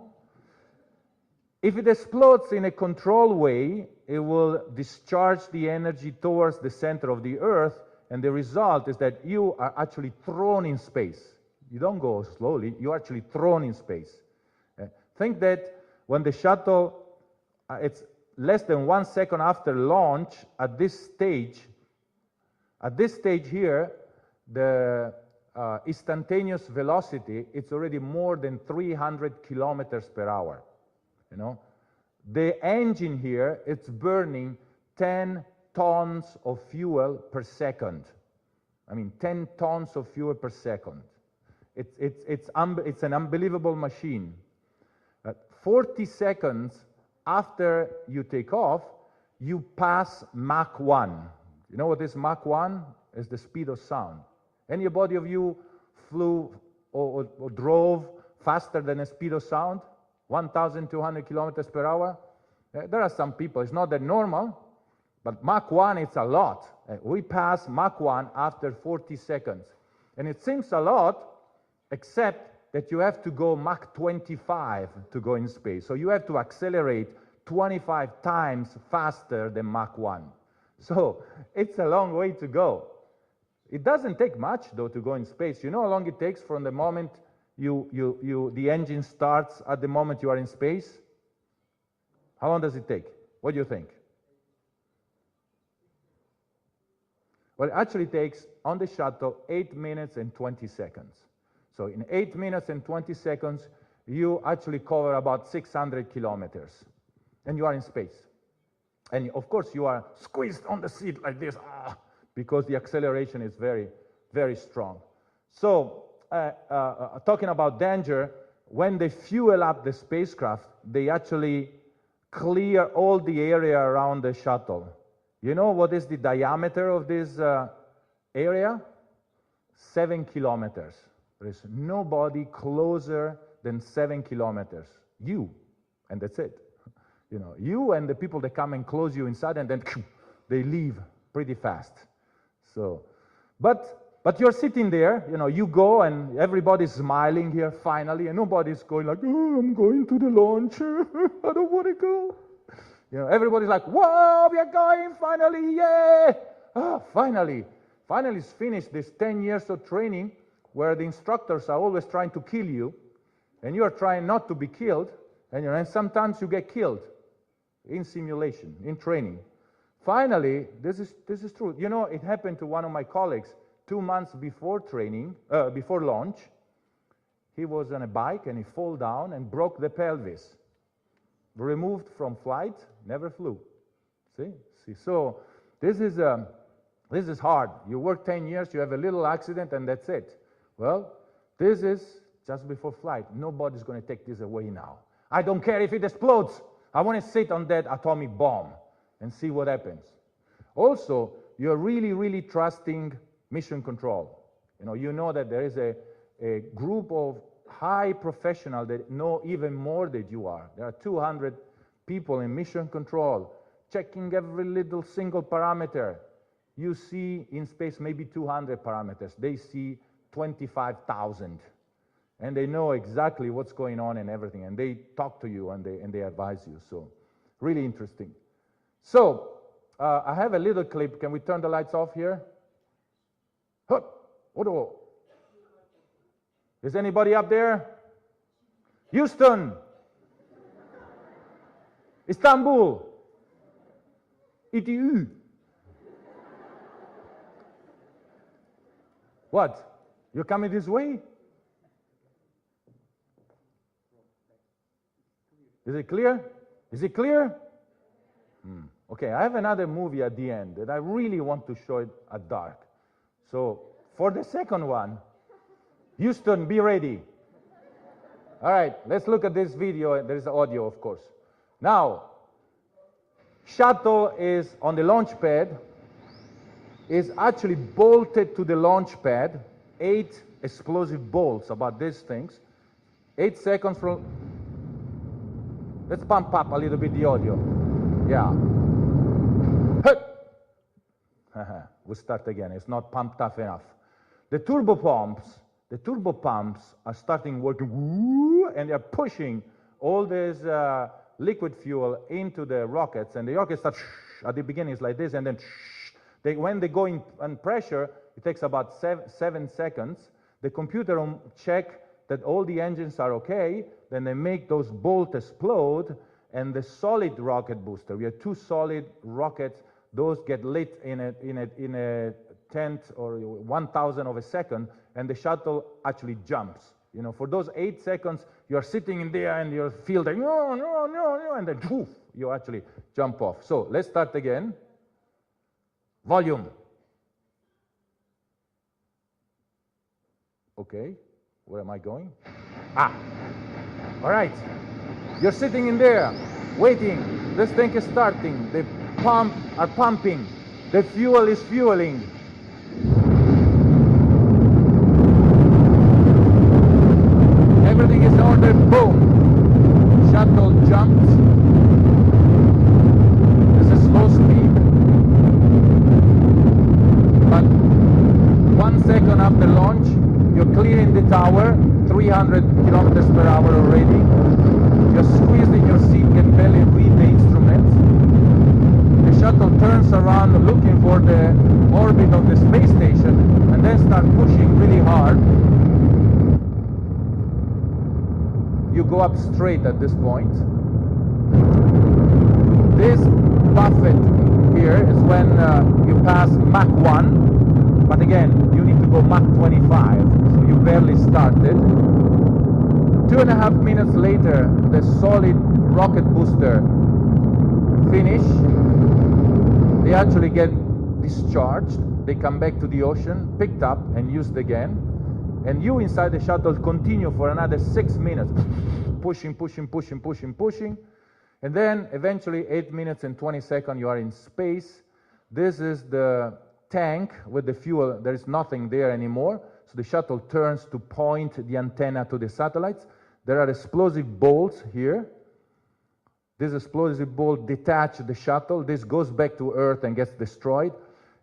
If it explodes in a controlled way, it will discharge the energy towards the center of the Earth, and the result is that you are actually thrown in space. You don't go slowly, you're actually thrown in space. Think that when the shuttle, it's less than 1 second after launch, at this stage here, the instantaneous velocity, it's already more than 300 kilometers per hour. You know, the engine here, it's burning 10 tons of fuel per second. I mean, 10 tons of fuel per second. It's an unbelievable machine. 40 seconds after you take off, you pass Mach 1. You know what is Mach 1? Is the speed of sound. Anybody of you flew or drove faster than the speed of sound? 1,200 kilometers per hour? There are some people, it's not that normal, but Mach 1, it's a lot. We pass Mach 1 after 40 seconds. And it seems a lot, except that you have to go Mach 25 to go in space. So you have to accelerate 25 times faster than Mach 1. So it's a long way to go. It doesn't take much, though, to go in space. You know how long it takes from the moment the engine starts at the moment you are in space? How long does it take? What do you think? Well, it actually takes, on the shuttle, 8 minutes and 20 seconds. So in 8 minutes and 20 seconds, you actually cover about 600 kilometers. And you are in space. And of course, you are squeezed on the seat like this, because the acceleration is very, very strong. So, talking about danger, when they fuel up the spacecraft, they actually clear all the area around the shuttle. You know what is the diameter of this area? 7 kilometers. There is nobody closer than 7 kilometers. You, and that's it. You know, you and the people that come and close you inside, and then they leave pretty fast. So, but you're sitting there, you know, you go and everybody's smiling here finally, and nobody's going like, oh, I'm going to the launch, I don't want to go. You know, everybody's like, whoa, we are going finally, yeah! Finally it's finished this 10 years of training where the instructors are always trying to kill you, and you are trying not to be killed, and, you know, and sometimes you get killed in simulation, in training. Finally, this is true. You know, it happened to one of my colleagues 2 months before training, before launch. He was on a bike and he fell down and broke the pelvis. Removed from flight, never flew. See? So this is hard. You work 10 years, you have a little accident, and that's it. Well, this is just before flight. Nobody's going to take this away now. I don't care if it explodes. I want to sit on that atomic bomb and see what happens. Also, you're really, really trusting mission control. You know that there is a group of high professionals that know even more than you are. There are 200 people in mission control checking every little single parameter. You see in space maybe 200 parameters. They see 25,000. And they know exactly what's going on and everything. And they talk to you and they advise you. So really interesting. So I have a little clip. Can we turn the lights off here? Is anybody up there? Houston, Istanbul, ETU. What? You're coming this way? Is it clear? Is it clear? Okay, I have another movie at the end that I really want to show it at dark. So for the second one, Houston, be ready. All right, let's look at this video. There's audio, of course. Now, shuttle is on the launch pad, is actually bolted to the launch pad, 8 explosive bolts, about these things. 8 seconds from... Let's pump up a little bit the audio. Yeah. We'll start again. It's not pumped up enough. The turbo pumps are starting working, and they're pushing all this liquid fuel into the rockets, and the rockets start at the beginning it's like this, and then when they go in on pressure, it takes about 7 seconds. The computer will check that all the engines are okay, then they make those bolts explode, and the solid rocket booster, we have 2 solid rockets, those get lit in a tenth or 1,000 of a second, and the shuttle actually jumps. For those 8 seconds, you're sitting in there and you feel like, no, and then poof, you actually jump off. So let's start again. Volume. Okay, where am I going? All right. You're sitting in there, waiting. This thing is starting. The pump are pumping. The fuel is fueling. Everything is in order. Boom. Shuttle jumped. This is slow speed. But 1 second after launch, you're clearing the tower, 300 kilometers per hour already. You're squeezed in your seat, can barely read the instruments. The shuttle turns around looking for the orbit of the space station and then start pushing really hard. You go up straight at this point. This buffet here is when you pass Mach 1, but again, you need to go Mach 25, so you barely started. 2.5 minutes later, the solid rocket booster finish. They actually get discharged. They come back to the ocean, picked up and used again. And you inside the shuttle continue for another 6 minutes, pushing, pushing, pushing, pushing, pushing. And then eventually 8 minutes and 20 seconds you are in space. This is the tank with the fuel. There is nothing there anymore. So the shuttle turns to point the antenna to the satellites. There are explosive bolts here. This explosive bolt detaches the shuttle. This goes back to Earth and gets destroyed.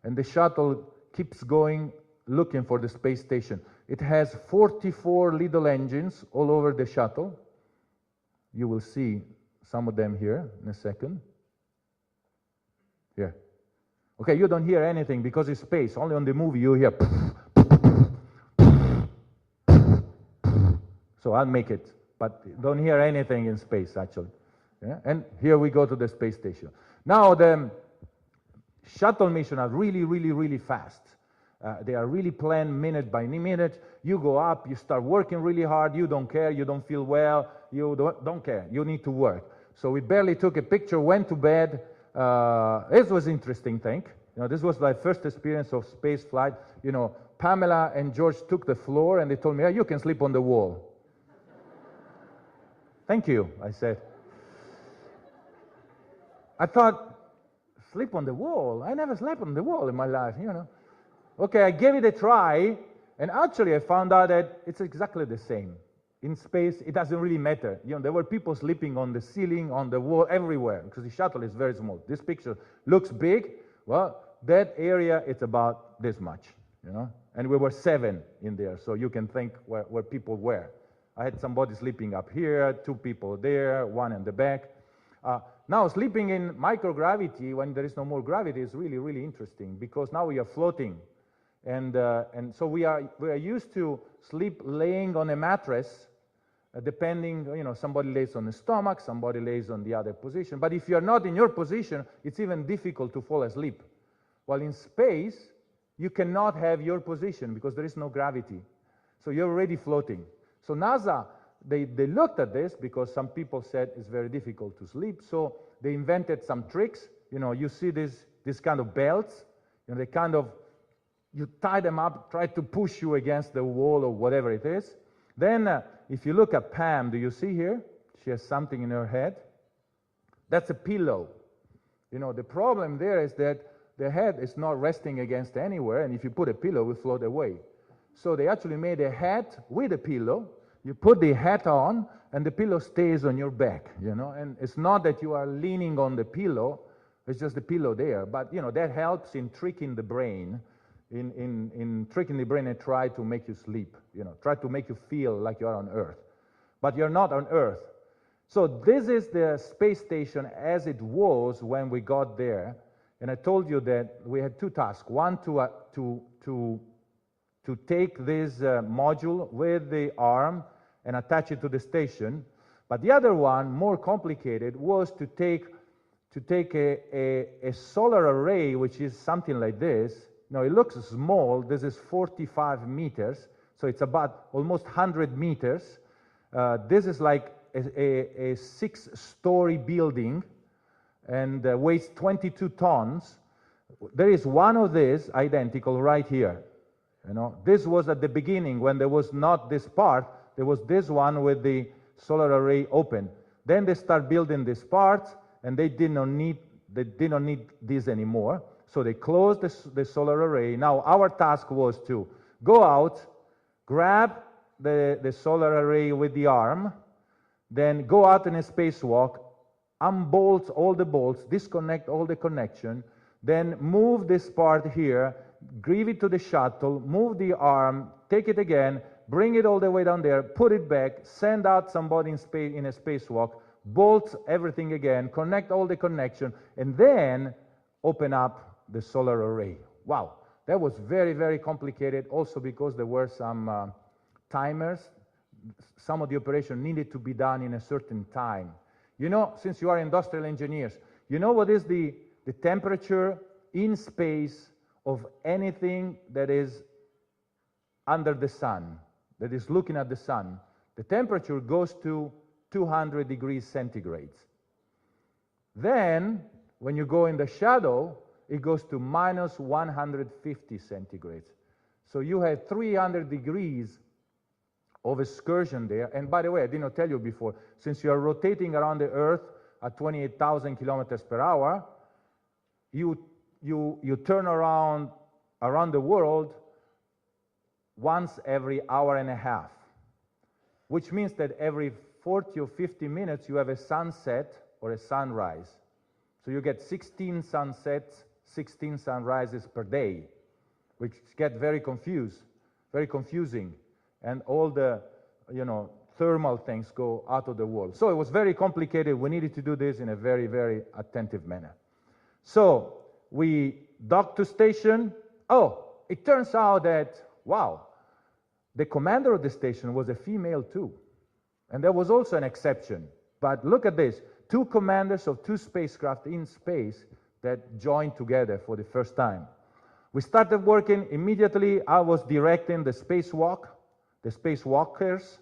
And the shuttle keeps going, looking for the space station. It has 44 little engines all over the shuttle. You will see some of them here in a second. Here. Okay, you don't hear anything because it's space. Only on the movie you hear. So I'll make it, but don't hear anything in space actually. Yeah? And here we go to the space station. Now the shuttle missions are really, really, really fast. They are really planned minute by minute. You go up, you start working really hard, you don't care, you don't feel well, you don't care, you need to work. So we barely took a picture, went to bed. It was an interesting thing. You know, this was my first experience of space flight. You know, Pamela and George took the floor and they told me, "Oh, you can sleep on the wall." Thank you, I said. I thought, sleep on the wall? I never slept on the wall in my life, you know. Okay, I gave it a try, and actually I found out that it's exactly the same. In space, it doesn't really matter. You know, there were people sleeping on the ceiling, on the wall, everywhere, because the shuttle is very small. This picture looks big. Well, that area, it's about this much, you know. And we were 7 in there, so you can think where people were. I had somebody sleeping up here, 2 people there, 1 in the back. Now, sleeping in microgravity, when there is no more gravity, is really, really interesting, because now we are floating. And so we are used to sleep laying on a mattress, depending, you know, somebody lays on the stomach, somebody lays on the other position. But if you're not in your position, it's even difficult to fall asleep. While in space, you cannot have your position because there is no gravity. So you're already floating. So NASA, they looked at this because some people said it's very difficult to sleep. So they invented some tricks. You know, you see this kind of belts, you know, they kind of, you tie them up, try to push you against the wall or whatever it is. Then, if you look at Pam, do you see here? She has something in her head. That's a pillow. You know, the problem there is that the head is not resting against anywhere, and if you put a pillow, it will float away. So they actually made a hat with a pillow. You put the hat on, and the pillow stays on your back, you know. And it's not that you are leaning on the pillow, it's just the pillow there. But, you know, that helps in tricking the brain. In tricking the brain and try to make you sleep, you know, try to make you feel like you're on Earth. But you're not on Earth. So this is the space station as it was when we got there. And I told you that we had 2 tasks. One, to take this module with the arm and attach it to the station. But the other one, more complicated, was to take a solar array, which is something like this. Now, it looks small. This is 45 meters, so it's about almost 100 meters. This is like a 6-story building and weighs 22 tons. There is one of these identical right here. You know, this was at the beginning when there was not this part. There was this one with the solar array open. Then they start building this part, and they did not need this anymore. So they closed the solar array. Now our task was to go out, grab the solar array with the arm, then go out in a spacewalk, unbolt all the bolts, disconnect all the connection, then move this part here, give it to the shuttle, move the arm, take it again, bring it all the way down there, put it back, send out somebody in a spacewalk, bolt everything again, connect all the connection, and then open up the solar array. Wow, that was very, very complicated, also because there were some timers. Some of the operation needed to be done in a certain time. You know, since you are industrial engineers, you know what is the temperature in space of anything that is under the sun, that is looking at the sun? The temperature goes to 200 degrees centigrade. Then, when you go in the shadow, it goes to minus 150 centigrade. So you have 300 degrees of excursion there. And by the way, I did not tell you before, since you are rotating around the Earth at 28,000 kilometers per hour, you turn around the world once every hour and a half, which means that every 40 or 50 minutes you have a sunset or a sunrise. So you get 16 sunsets, 16 sunrises per day, which get very confusing. And all the, thermal things go out of the world. So it was very complicated. We needed to do this in a very, very attentive manner. So we docked to station. Oh, it turns out that, wow, the commander of the station was a female too. And there was also an exception. But look at this, 2 commanders of 2 spacecraft in space that joined together for the first time. We started working immediately. I was directing the spacewalk, the spacewalkers,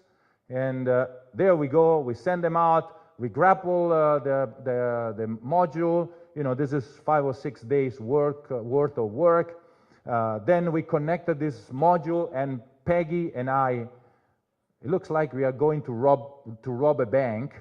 and there we go. We send them out. We grapple the module. This is 5 or 6 days worth of work. Then we connected this module, and Peggy and I, it looks like we are going to rob a bank.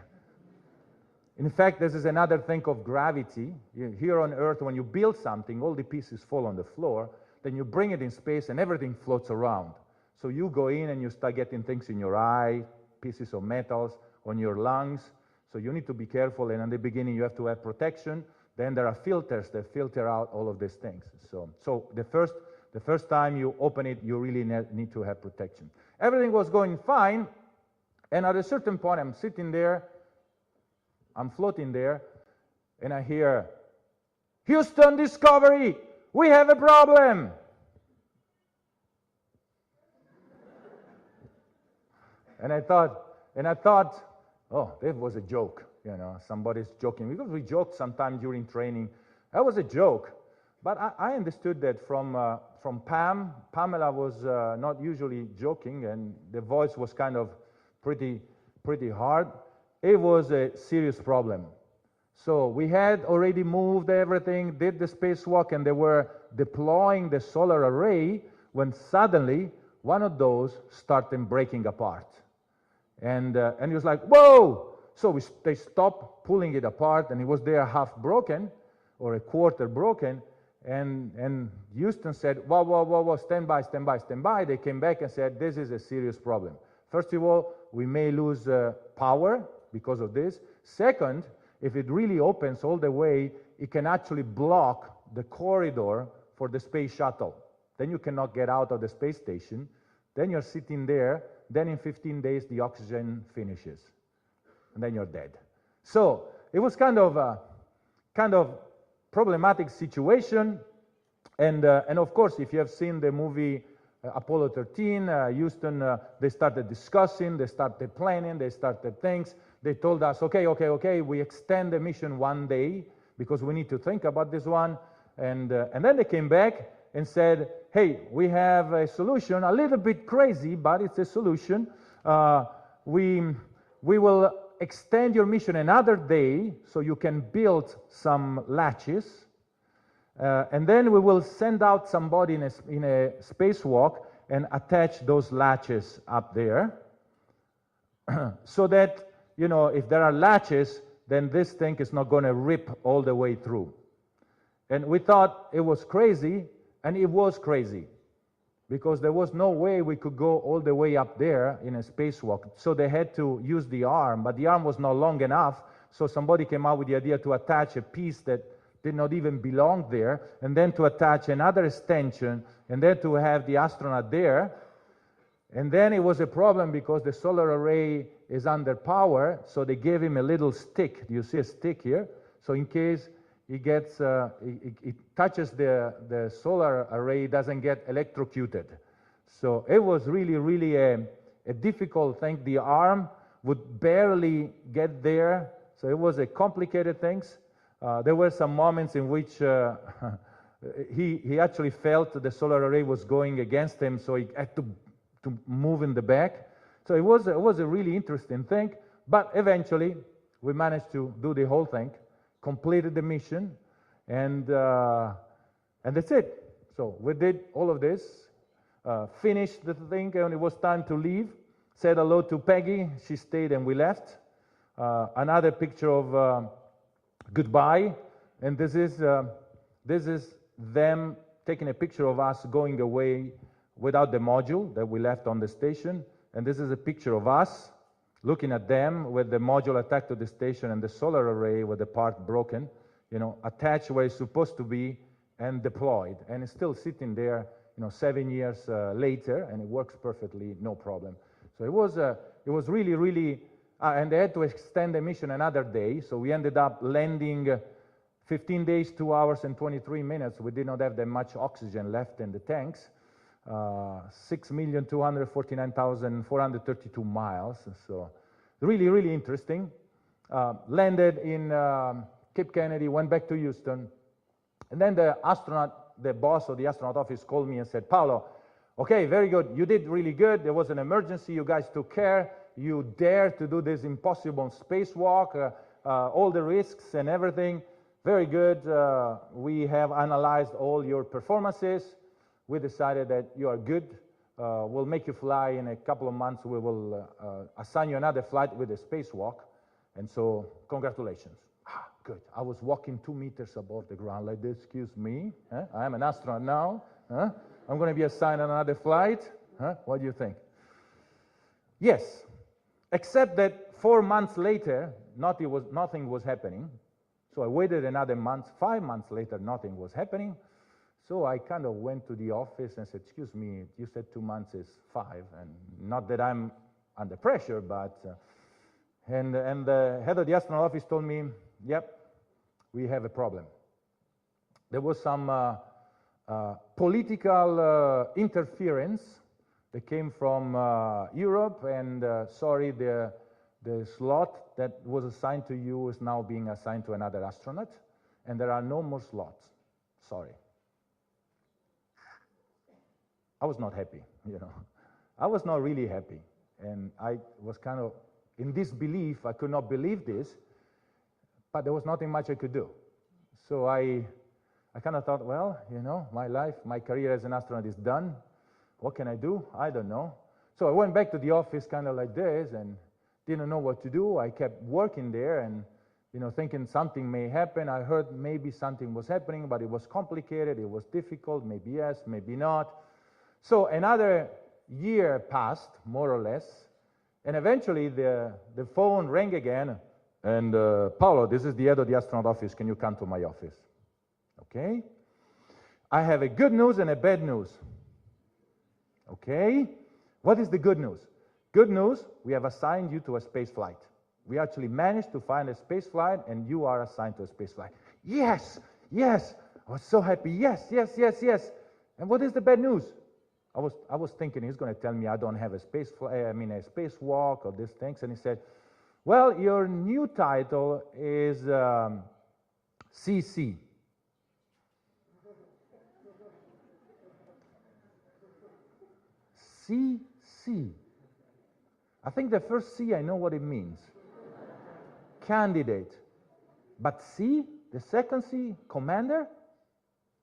In fact, this is another thing of gravity. Here on Earth, when you build something, all the pieces fall on the floor. Then you bring it in space, and everything floats around. So you go in, and you start getting things in your eye, pieces of metals on your lungs. So you need to be careful, and in the beginning, you have to have protection. Then there are filters that filter out all of these things. So the first time you open it, you really need to have protection. Everything was going fine, and at a certain point, I'm sitting there, I'm floating there, and I hear, "Houston Discovery, we have a problem." And I thought, oh, that was a joke, somebody's joking. Because we joked sometimes during training. That was a joke. But I understood that from Pam. Pamela was not usually joking, and the voice was kind of pretty hard. It was a serious problem. So we had already moved everything, did the spacewalk, and they were deploying the solar array when suddenly one of those started breaking apart. And he was like, "Whoa!" So they stopped pulling it apart, and it was there half broken, or a quarter broken. And Houston said, whoa, stand by. They came back and said, "This is a serious problem. First of all, we may lose power because of this. Second, if it really opens all the way, it can actually block the corridor for the space shuttle. Then you cannot get out of the space station. Then you're sitting there. Then in 15 days, the oxygen finishes. And then you're dead." So it was kind of problematic situation. And of course, if you have seen the movie Apollo 13, Houston, they started discussing, they started planning, they started things. They told us, okay, we extend the mission 1 day because we need to think about this one. And then they came back and said, "Hey, we have a solution, a little bit crazy, but it's a solution. We will extend your mission another day so you can build some latches. And then we will send out somebody in a spacewalk and attach those latches up there so that, if there are latches, then this thing is not going to rip all the way through." And we thought it was crazy, and it was crazy, because there was no way we could go all the way up there in a spacewalk. So they had to use the arm, but the arm was not long enough, so somebody came out with the idea to attach a piece that did not even belong there, and then to attach another extension, and then to have the astronaut there. And then it was a problem because the solar array is under power, so they gave him a little stick. Do you see a stick here? So in case he gets, it touches the solar array, it doesn't get electrocuted. So it was really, really a difficult thing. The arm would barely get there, so it was a complicated thing. There were some moments in which he actually felt the solar array was going against him, so he had to move in the back. So it was a really interesting thing, but eventually we managed to do the whole thing, completed the mission, and that's it. So we did all of this, finished the thing, and it was time to leave. Said hello to Peggy, she stayed, and we left. Another picture of goodbye, and this is them taking a picture of us going away without the module that we left on the station. And this is a picture of us looking at them with the module attached to the station and the solar array with the part broken, you know, attached where it's supposed to be and deployed. And it's still sitting there, you know, 7 years later, and it works perfectly, no problem. So it was really, really, and they had to extend the mission another day, so we ended up landing 15 days, 2 hours, and 23 minutes. We did not have that much oxygen left in the tanks. 6,249,432 miles, so really, really interesting. Landed in Cape Kennedy, went back to Houston, and then the boss of the astronaut office called me and said, Paolo, okay, very good, you did really good, there was an emergency, you guys took care, you dared to do this impossible spacewalk, all the risks and everything, very good, we have analyzed all your performances. We decided that you are good. We'll make you fly in a couple of months. We will assign you another flight with a spacewalk. And so, congratulations. Good. I was walking 2 meters above the ground like this. Excuse me. Huh? I am an astronaut now. Huh? I'm going to be assigned another flight. Huh? What do you think? Yes. Except that 4 months later, nothing was happening. So I waited another month. 5 months later, nothing was happening. So I kind of went to the office and said, excuse me, you said 2 months is 5, and not that I'm under pressure, but, and the head of the astronaut office told me, yep, we have a problem. There was some political interference that came from Europe, and sorry, the slot that was assigned to you is now being assigned to another astronaut, and there are no more slots, sorry. I was not happy, you know. I was not really happy, and I was kind of in disbelief. I could not believe this, but there was nothing much I could do. So I kind of thought, well, you know, my career as an astronaut is done. What can I do? I don't know. So I went back to the office kind of like this and didn't know what to do. I kept working there and, you know, thinking something may happen. I heard maybe something was happening, but it was complicated, it was difficult, maybe yes, maybe not. So another year passed, more or less, and eventually the phone rang again, and Paolo, this is the head of the astronaut office, can you come to my office? Okay. I have a good news and a bad news. Okay. What is the good news? Good news, we have assigned you to a space flight. We actually managed to find a space flight, and you are assigned to a space flight. Yes, yes, I was so happy, yes, yes, yes, yes. And what is the bad news? I was thinking he's going to tell me I don't have a a spacewalk or these things, and he said, well, your new title is CC. CC. I think the first C, I know what it means. Candidate. But C, the second C, commander?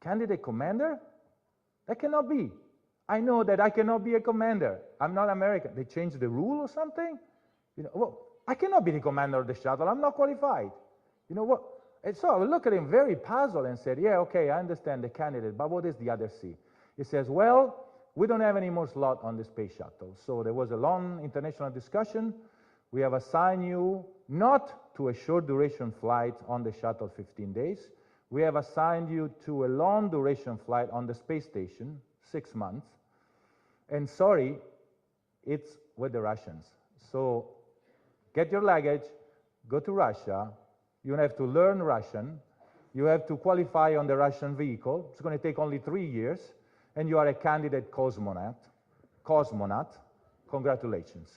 Candidate commander? That cannot be. I know that I cannot be a commander. I'm not American. They changed the rule or something? You know, well, I cannot be the commander of the shuttle. I'm not qualified. You know what? And so I looked at him very puzzled and said, yeah, okay, I understand the candidate, but what is the other C? He says, well, we don't have any more slot on the space shuttle. So there was a long international discussion. We have assigned you not to a short duration flight on the shuttle 15 days. We have assigned you to a long duration flight on the space station, 6 months. And sorry, it's with the Russians. So get your luggage, go to Russia. You have to learn Russian. You have to qualify on the Russian vehicle. It's going to take only 3 years. And you are a candidate cosmonaut. Cosmonaut. Congratulations.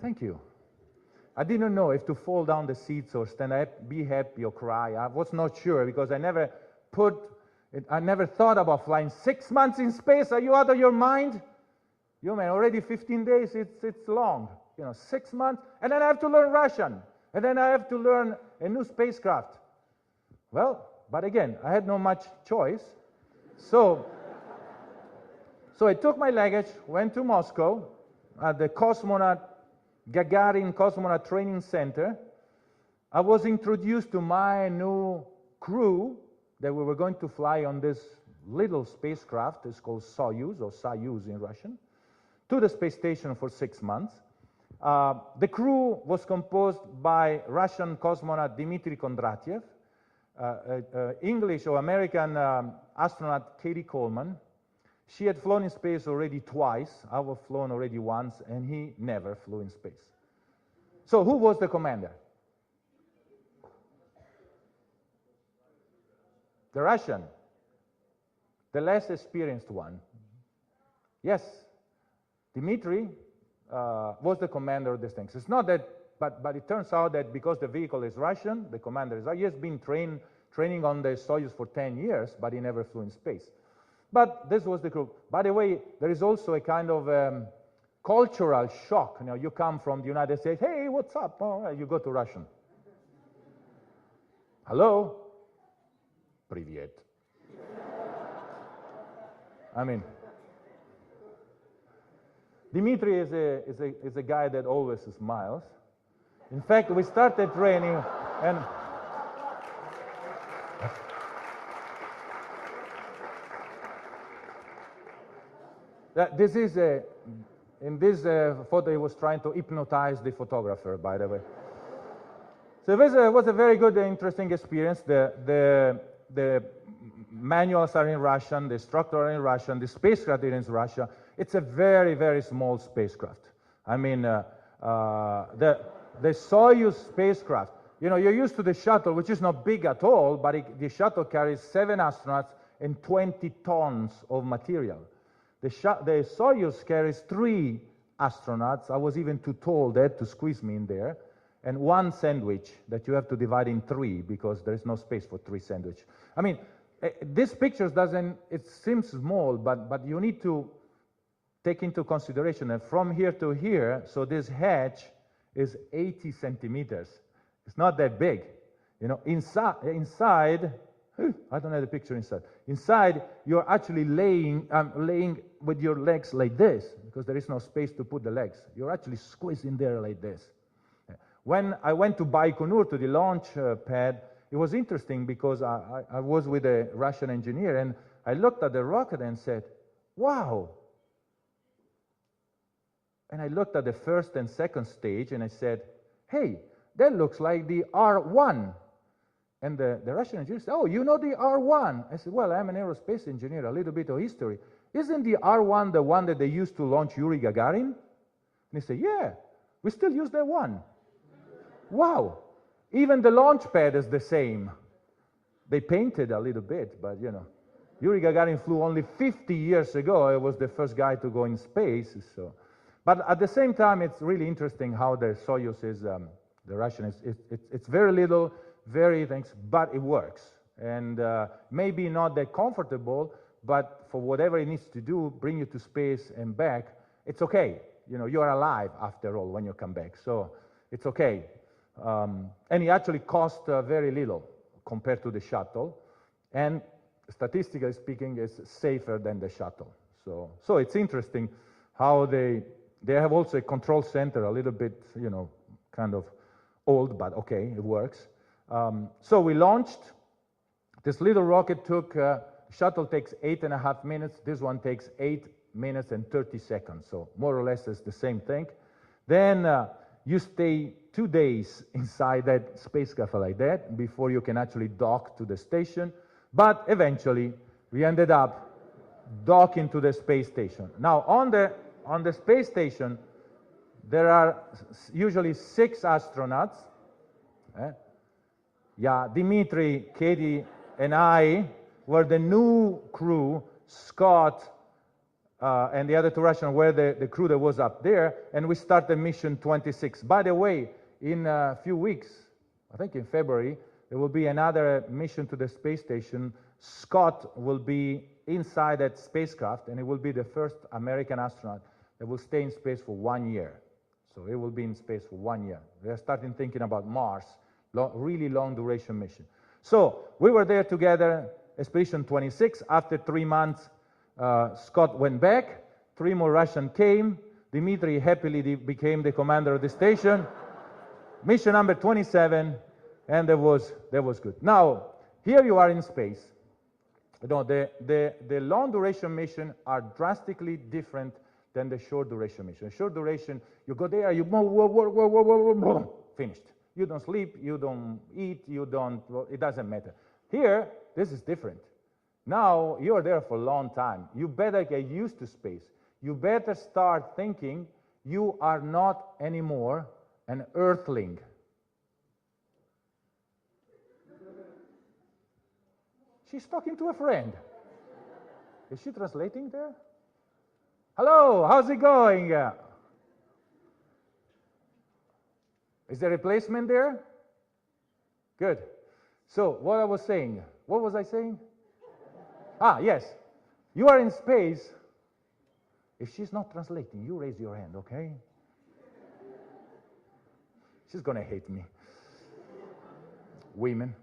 Thank you. I didn't know if to fall down the seats or stand up, be happy or cry. I was not sure because I never thought about flying 6 months in space. Are you out of your mind? You man, already 15 days, it's long. 6 months, and then I have to learn Russian, and then I have to learn a new spacecraft. Well, but again, I had no much choice. So I took my luggage, went to Moscow at the Gagarin Cosmonaut Training Center. I was introduced to my new crew that we were going to fly on this little spacecraft. It's called Soyuz, or Soyuz in Russian, to the space station for 6 months. The crew was composed by Russian cosmonaut Dmitry Kondratyev, English or American astronaut Katie Coleman. She had flown in space already twice. I have flown already once, and he never flew in space. So who was the commander? The Russian, the less experienced one. Yes, Dmitry was the commander of this thing. So it's not that, but it turns out that because the vehicle is Russian, the commander is, he has been training on the Soyuz for 10 years, but he never flew in space. But this was the crew. By the way, there is also a kind of cultural shock. You come from the United States, hey, what's up? Oh, you go to Russian. Hello? Привет. I mean, Dmitry is a guy that always smiles. In fact, we started training, and this is in this photo, he was trying to hypnotize the photographer, by the way. So this was a very good, interesting experience. The manuals are in Russian, the instructor are in Russian, the spacecraft is in Russia. It's a very, very small spacecraft. I mean, the Soyuz spacecraft, you're used to the shuttle, which is not big at all, but the shuttle carries 7 astronauts and 20 tons of material. The Soyuz carries 3 astronauts. I was even too tall there to squeeze me in there. And 1 sandwich that you have to divide in 3 because there is no space for 3 sandwiches. I mean, this picture it seems small, but you need to take into consideration that from here to here, so this hatch is 80 centimeters. It's not that big. Inside, I don't have the picture inside. Inside, you're actually laying with your legs like this because there is no space to put the legs. You're actually squeezing there like this. When I went to Baikonur, to the launch pad, it was interesting because I was with a Russian engineer, and I looked at the rocket and said, wow. And I looked at the first and second stage, and I said, hey, that looks like the R1. And the Russian engineer said, oh, you know the R1? I said, well, I'm an aerospace engineer, a little bit of history. Isn't the R1 the one that they used to launch Yuri Gagarin? And he said, yeah, we still use that one. Wow, even the launch pad is the same. They painted a little bit, but Yuri Gagarin flew only 50 years ago. He was the first guy to go in space. So, but at the same time, it's really interesting how the Soyuz is, the Russian is, it's very little, very things, but it works. And maybe not that comfortable, but for whatever it needs to do, bring you to space and back, it's okay. You're alive after all when you come back, so it's okay. And it actually costs very little compared to the shuttle, and statistically speaking, it's safer than the shuttle. So it's interesting how they have also a control center, a little bit, kind of old, but okay, it works. So we launched. This little rocket took, shuttle takes 8.5 minutes. This one takes 8 minutes and 30 seconds. So more or less it's the same thing. Then you stay 2 days inside that spacecraft like that before you can actually dock to the station. But eventually we ended up docking to the space station. Now on the space station, there are usually 6 astronauts. Yeah, Dimitri, Katie, and I were the new crew. Scott and the other 2 Russians were the crew that was up there, and we started mission 26. By the way, in a few weeks, I think in February, there will be another mission to the space station. Scott will be inside that spacecraft, and he will be the first American astronaut that will stay in space for 1 year. So he will be in space for 1 year. We are starting thinking about Mars, really long duration mission. So we were there together, expedition 26. After 3 months, Scott went back. 3 more Russians came. Dmitry happily became the commander of the station. Mission number 27, and that was good. Now, here you are in space. You know, the long duration mission are drastically different than the short duration mission. Short duration, you go there, you finished. You don't sleep, you don't eat, well, it doesn't matter. Here, this is different. Now, you're there for a long time. You better get used to space. You better start thinking you are not anymore an earthling. She's talking to a friend. Is she translating there? Hello, how's it going? Is there a replacement there? Good. So, what I was saying, what was I saying? Yes. You are in space. If she's not translating, you raise your hand, okay? She's going to hate me. Women.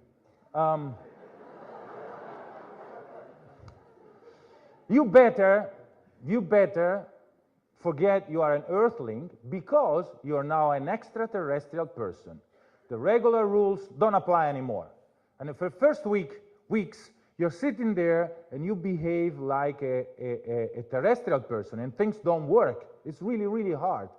You better forget you are an earthling because you are now an extraterrestrial person. The regular rules don't apply anymore. And for the first weeks, you're sitting there and you behave like a terrestrial person and things don't work. It's really, really hard.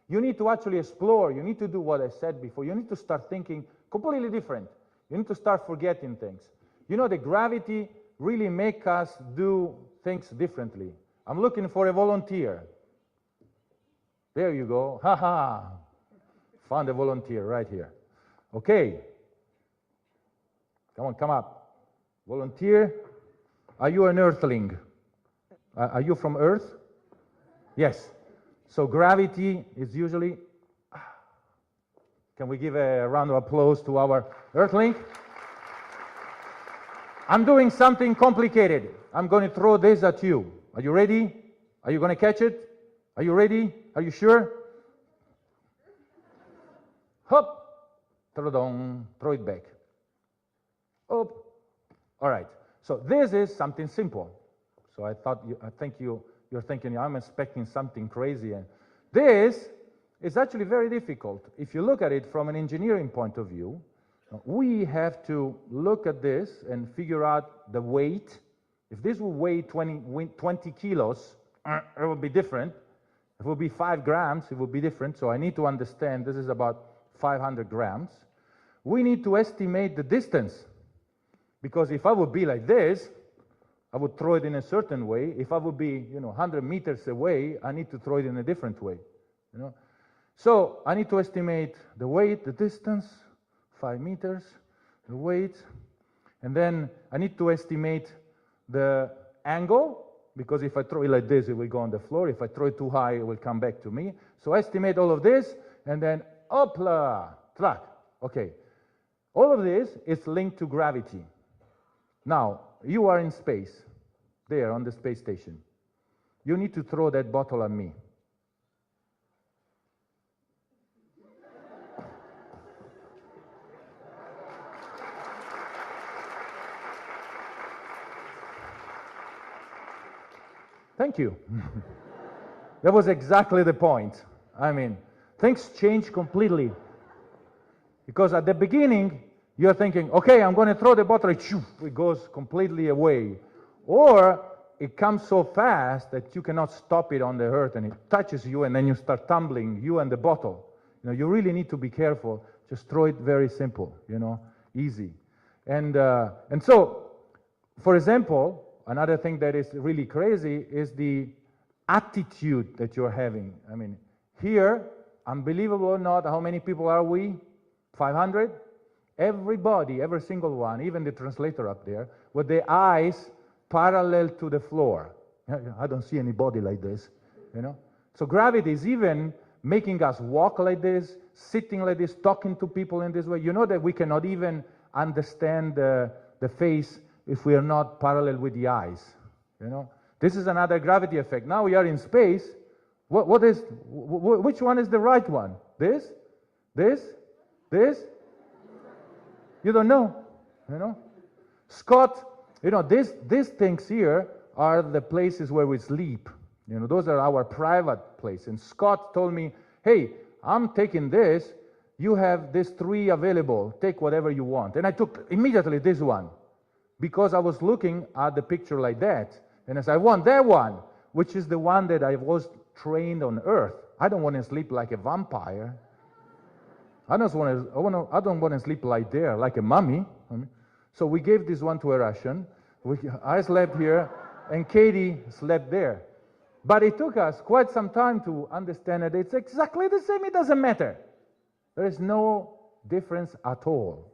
You need to actually explore. You need to do what I said before. You need to start thinking completely different. You need to start forgetting things. You know, the gravity really makes us do things differently. I'm looking for a volunteer. There you go. Ha. Found a volunteer right here. Okay. Come on, come up. Volunteer. Are you an earthling? Are you from Earth? Yes. So gravity is usually... Can we give a round of applause to our earthling? I'm doing something complicated. I'm going to throw this at you. Are you ready? Are you going to catch it? Are you ready? Are you sure? Hop. Throw it back. Up. All right. So this is something simple. So I think you're thinking I'm expecting something crazy. And this is actually very difficult. If you look at it from an engineering point of view, we have to look at this and figure out the weight. If this will weigh 20 kilos, it will be different. If it will be 5 grams, it will be different. So I need to understand this is about 500 grams. We need to estimate the distance. Because if I would be like this, I would throw it in a certain way. If I would be, 100 meters away, I need to throw it in a different way. So I need to estimate the weight, the distance, 5 meters, the weight, and then I need to estimate the angle, because if I throw it like this, it will go on the floor. If I throw it too high, it will come back to me. So estimate all of this, and then hopla, track. Okay. All of this is linked to gravity. Now, you are in space, there on the space station. You need to throw that bottle at me. Thank you. That was exactly the point. I mean, things change completely. Because at the beginning, You're thinking, okay, I'm going to throw the bottle, it goes completely away. Or it comes so fast that you cannot stop it on the earth and it touches you and then you start tumbling, you and the bottle. You really need to be careful. Just throw it very simple, easy. And so, for example, another thing that is really crazy is the attitude that you're having. I mean, here, unbelievable or not, how many people are we? 500? Everybody, every single one, even the translator up there, with the eyes parallel to the floor. I don't see anybody like this, So gravity is even making us walk like this, sitting like this, talking to people in this way. You know that we cannot even understand the face if we are not parallel with the eyes, This is another gravity effect. Now we are in space. Which one is the right one? This? This? This? You don't know, Scott, these things here are the places where we sleep. Those are our private place. And Scott told me, hey, I'm taking this. You have these 3 available. Take whatever you want. And I took immediately this one because I was looking at the picture like that. And I said, I want that one, which is the one that I was trained on Earth. I don't want to sleep like a vampire. I don't want to sleep like there, like a mummy. So we gave this one to a Russian. I slept here, and Katie slept there. But it took us quite some time to understand that it's exactly the same. It doesn't matter. There is no difference at all.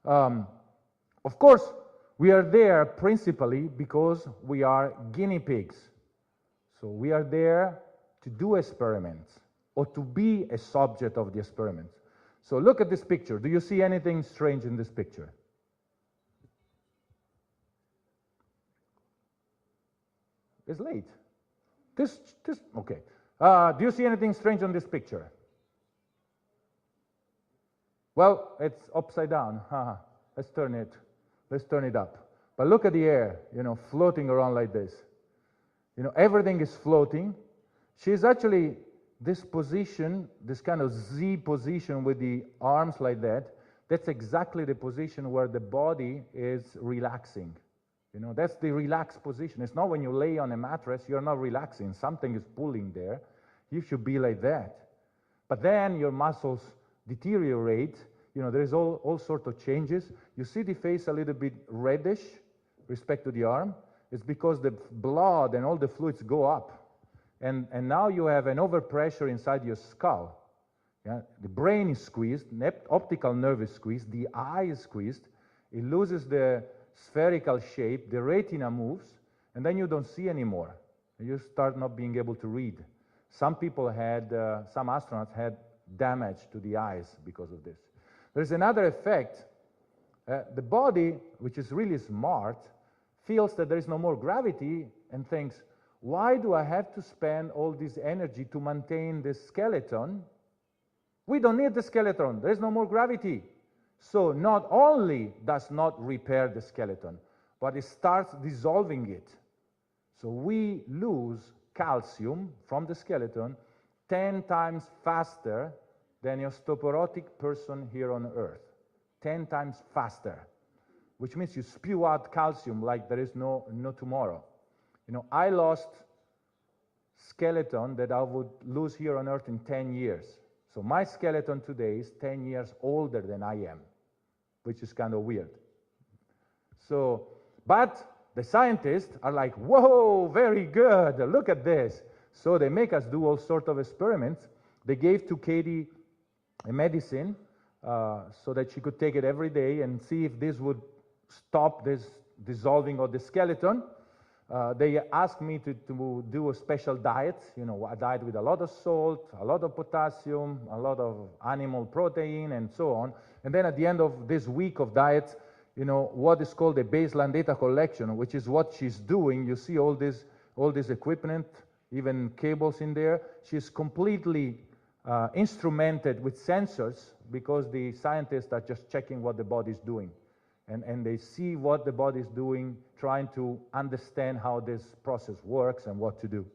Of course, we are there principally because we are guinea pigs. So we are there to do experiments or to be a subject of the experiments. So look at this picture. Do you see anything strange in this picture? It's late. Okay. Do you see anything strange on this picture? Well, it's upside down. Let's turn it up. But look at the air, floating around like this. Everything is floating. She's actually this position, this kind of Z position with the arms like that. That's exactly the position where the body is relaxing. That's the relaxed position. It's not when you lay on a mattress, you're not relaxing. Something is pulling there. You should be like that. But then your muscles deteriorate. There's all sorts of changes. You see the face a little bit reddish respect to the arm. It's because the blood and all the fluids go up. And now you have an overpressure inside your skull. The brain is squeezed, optical nerve is squeezed, the eye is squeezed. It loses the spherical shape, the retina moves, and then you don't see anymore. You start not being able to read. Some astronauts had damage to the eyes because of this. There's another effect. The body, which is really smart, feels that there is no more gravity and thinks, why do I have to spend all this energy to maintain this skeleton? We don't need the skeleton. There is no more gravity. So not only does not repair the skeleton, but it starts dissolving it. So we lose calcium from the skeleton 10 times faster than a osteoporotic person here on Earth. 10 times faster, which means you spew out calcium like there is no tomorrow. I lost skeleton that I would lose here on Earth in 10 years. So my skeleton today is 10 years older than I am, which is kind of weird. So, but the scientists are like, whoa, very good, look at this. So they make us do all sorts of experiments. They gave to Katie a medicine so that she could take it every day and see if this would stop this dissolving of the skeleton. They asked me to do a special diet, a diet with a lot of salt, a lot of potassium, a lot of animal protein, and so on. And then at the end of this week of diet, what is called a baseline data collection, which is what she's doing. You see all this equipment, even cables in there. She's completely instrumented with sensors because the scientists are just checking what the body is doing. And they see what the body is doing, trying to understand how this process works and what to do.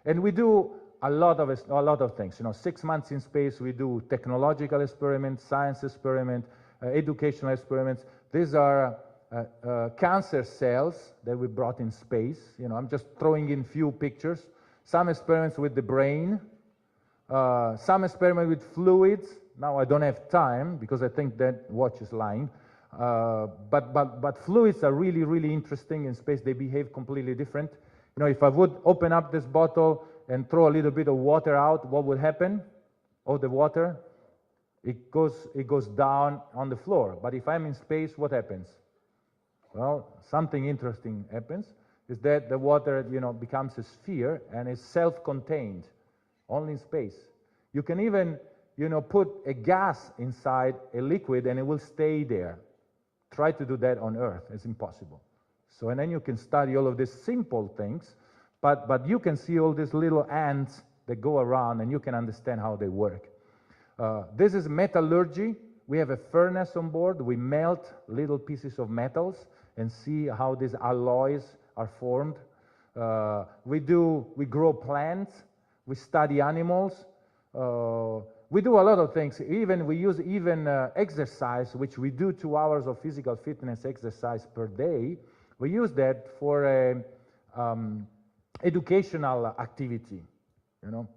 And we do a lot of things. 6 months in space, we do technological experiments, science experiment, educational experiments. These are cancer cells that we brought in space. You know, I'm just throwing in few pictures. Some experiments with the brain, some experiment with fluids. Now I don't have time because I think that watch is lying. But fluids are really, really interesting in space. They behave completely different. You know, if I would open up this bottle and throw a little bit of water out, what would happen? Oh, the water, it goes down on the floor. But if I'm in space, what happens? Well, something interesting happens, is that the water, you know, becomes a sphere and is self-contained, only in space. You can even, you know, put a gas inside a liquid and it will stay there. Try to do that on Earth, it's impossible. So, and then you can study all of these simple things, but you can see all these little ants that go around and you can understand how they work. This is metallurgy. We have a furnace on board. We melt little pieces of metals and see how these alloys are formed. We grow plants. We study animals. We do a lot of things. We use exercise, which we do 2 hours of physical fitness exercise per day. We use that for educational activity, you know.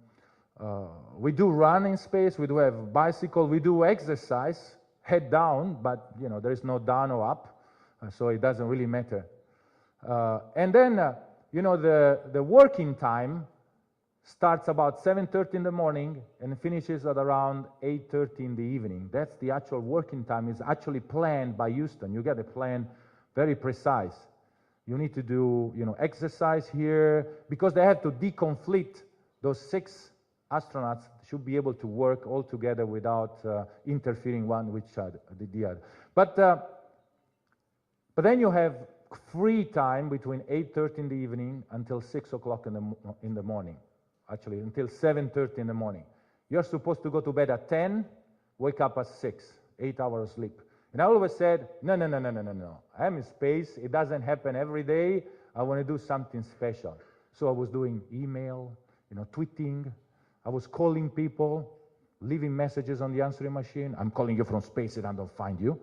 We do run in space, we do have bicycle, we do exercise, head down, but you know, there is no down or up, so it doesn't really matter. And then, you know, the working time starts about 7:30 in the morning and finishes at around 8:30 in the evening. That's the actual working time. Is actually planned by Houston. You get a plan very precise. You need to do, you know, exercise here, because they have to deconflict those 6 astronauts should be able to work all together without interfering one with the other. But then you have free time between 8:30 in the evening until 6 o'clock in the morning. Actually, until 7:30 in the morning. You're supposed to go to bed at 10, wake up at 6, 8 hours of sleep. And I always said, no. I'm in space. It doesn't happen every day. I want to do something special. So I was doing email, you know, tweeting. I was calling people, leaving messages on the answering machine. I'm calling you from space and I don't find you.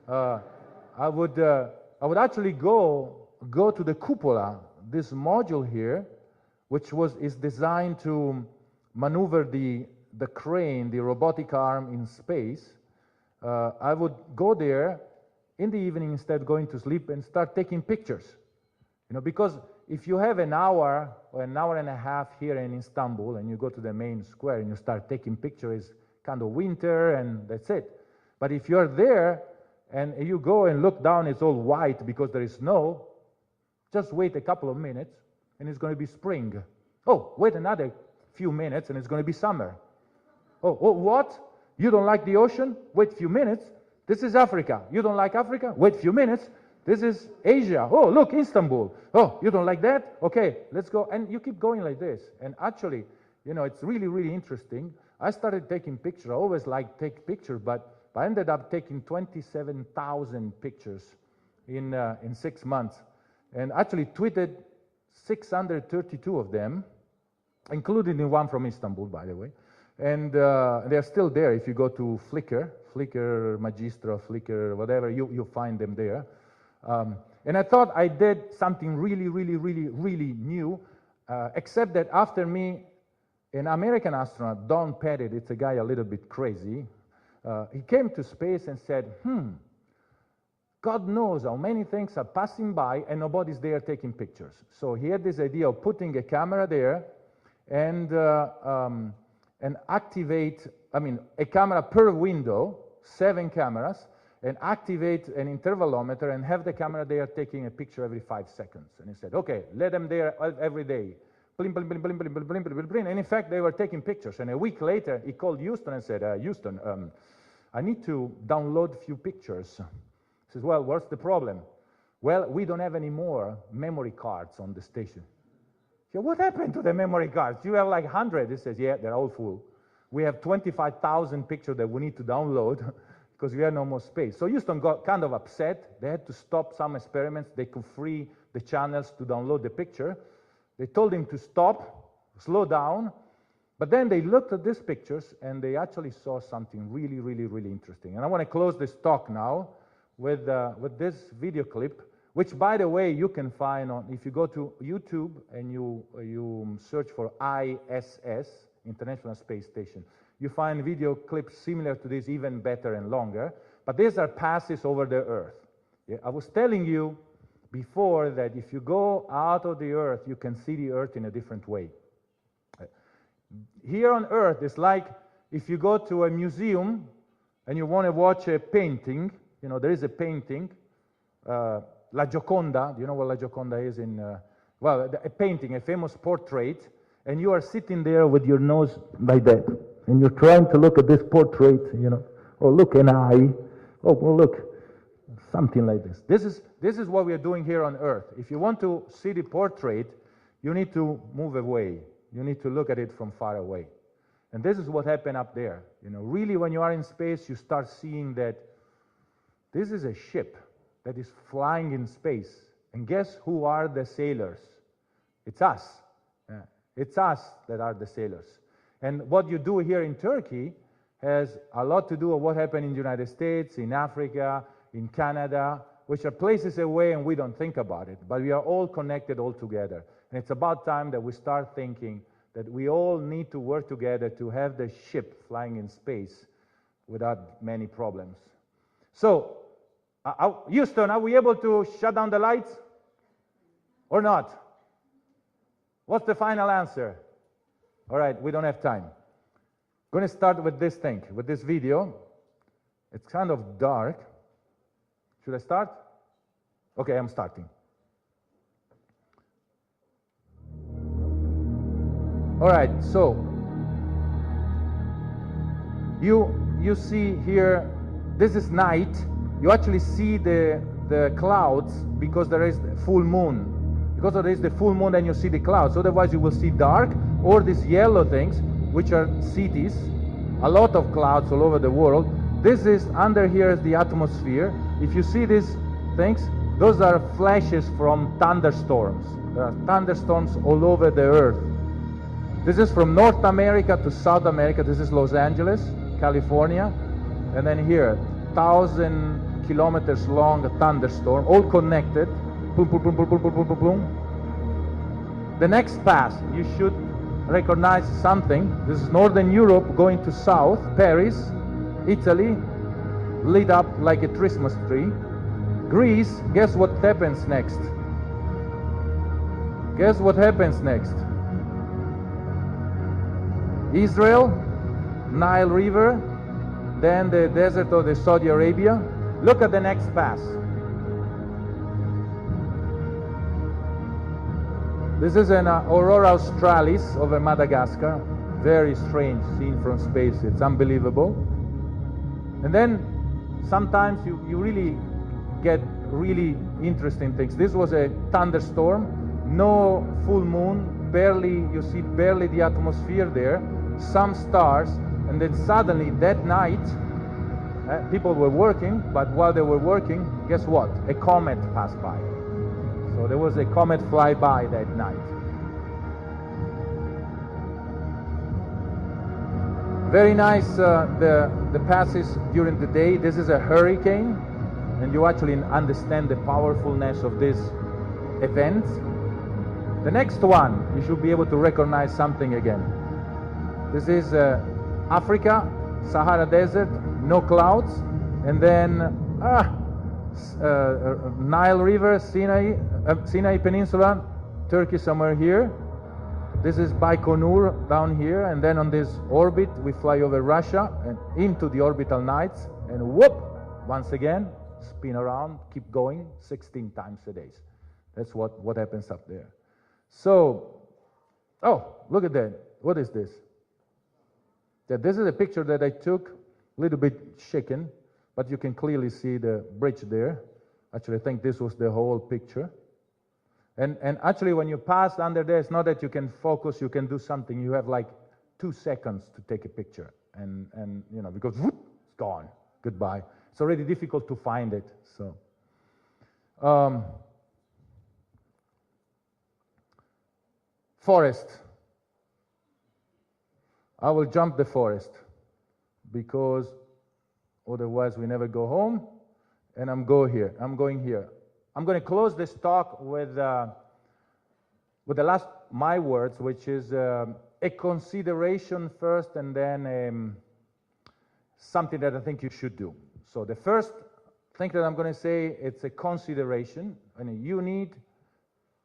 I would actually go to the cupola, this module here, which is designed to maneuver the crane, the robotic arm in space. I would go there in the evening instead of going to sleep and start taking pictures. You know, because if you have an hour or an hour and a half here in Istanbul and you go to the main square and you start taking pictures, it's kind of winter and that's it. But if you're there and you go and look down, it's all white because there is snow, just wait a couple of minutes and it's going to be spring. Oh, wait another few minutes and it's going to be summer. Oh, what? You don't like the ocean? Wait a few minutes. This is Africa. You don't like Africa? Wait a few minutes. This is Asia. Oh, look, Istanbul. Oh, you don't like that? Okay, let's go. And you keep going like this. And actually, you know, it's really, really interesting. I started taking pictures. I always liked take pictures, but I ended up taking 27,000 pictures in 6 months. And actually tweeted 632 of them, including the one from Istanbul, by the way. And they're still there. If you go to Flickr Magistra, Flickr, whatever, you'll find them there. And I thought I did something really, really, really, really new, except that after me, an American astronaut, Don Pettit, it's a guy a little bit crazy, he came to space and said, God knows how many things are passing by and nobody's there taking pictures. So he had this idea of putting a camera there and activate, a camera per window, 7 cameras, and activate an intervalometer and have the camera there taking a picture every 5 seconds. And he said, okay, let them there every day. Blim, blim, blim, blim, blim, blim, blim, blim, blim. And in fact, they were taking pictures. And a week later, he called Houston and said, Houston, I need to download a few pictures. He says, well, what's the problem? Well, we don't have any more memory cards on the station. So what happened to the memory cards? You have like 100. He says, yeah, they're all full. We have 25,000 pictures that we need to download because we have no more space. So Houston got kind of upset. They had to stop some experiments. They could free the channels to download the picture. They told him to stop, slow down, But then they looked at these pictures and they actually saw something really, really, really interesting. And I want to close this talk now with this video clip, which, by the way, you can find on, if you go to YouTube and you search for ISS, International Space Station, you find video clips similar to this, even better and longer. But these are passes over the Earth. Yeah, I was telling you before that if you go out of the Earth, you can see the Earth in a different way. Here on Earth, it's like if you go to a museum and you want to watch a painting, you know, there is a painting, La Gioconda, do you know what La Gioconda is in, well, a painting, a famous portrait, and you are sitting there with your nose like that, and you're trying to look at this portrait, you know, oh, look, an eye, oh, well, look, something like this. This is what we are doing here on Earth. If you want to see the portrait, you need to move away. You need to look at it from far away. And this is what happened up there. You know, really, when you are in space, you start seeing that this is a ship that is flying in space. And guess who are the sailors? It's us. Yeah. It's us that are the sailors. And what you do here in Turkey has a lot to do with what happened in the United States, in Africa, in Canada, which are places away and we don't think about it. But we are all connected all together. And it's about time that we start thinking that we all need to work together to have the ship flying in space without many problems. So, Houston, are we able to shut down the lights or not? What's the final answer? All right, we don't have time. I'm going to start with this thing, with this video. It's kind of dark. Should I start? Okay, I'm starting. All right, so you see here, this is night. You actually see the clouds because there is full moon. Because there is the full moon, then you see the clouds. Otherwise, you will see dark or these yellow things, which are cities. A lot of clouds all over the world. This is under here is the atmosphere. If you see these things, those are flashes from thunderstorms. There are thunderstorms all over the Earth. This is from North America to South America. This is Los Angeles, California. And then here, 1,000 kilometers long thunderstorm, all connected. Boom, boom, boom, boom, boom, boom, boom, boom, boom. The next pass, you should recognize something. This is Northern Europe going to South, Paris, Italy, lit up like a Christmas tree. Greece, guess what happens next? Guess what happens next? Israel, Nile River, then the desert of the Saudi Arabia. Look at the next pass. This is an aurora australis over Madagascar. Very strange scene from space. It's unbelievable. And then sometimes you really get really interesting things. This was a thunderstorm, no full moon, barely, you see barely the atmosphere there, some stars, and then suddenly that night, people were working, but while they were working, guess what? A comet passed by. So there was a comet fly by that night. Very nice, the passes during the day. This is a hurricane, and you actually understand the powerfulness of this event. The next one, you should be able to recognize something again. This is Africa, Sahara Desert, no clouds, and then Nile River, Sinai Peninsula, Turkey somewhere here. This is Baikonur down here, and then on this orbit we fly over Russia and into the orbital nights, and whoop, once again, spin around, keep going 16 times a day. That's what happens up there. So, oh, look at that. What is this? This is a picture that I took, a little bit shaken, but you can clearly see the bridge there. Actually, I think this was the whole picture. And actually, when you pass under there, it's not that you can focus, you can do something. You have like 2 seconds to take a picture. And you know, because whoop, it's gone. Goodbye. It's already difficult to find it. So, forest. I will jump the forest because otherwise we never go home, and I'm going here. I'm going to close this talk with the last my words, which is a consideration first, and then something that I think you should do. So the first thing that I'm going to say, it's a consideration, and you need,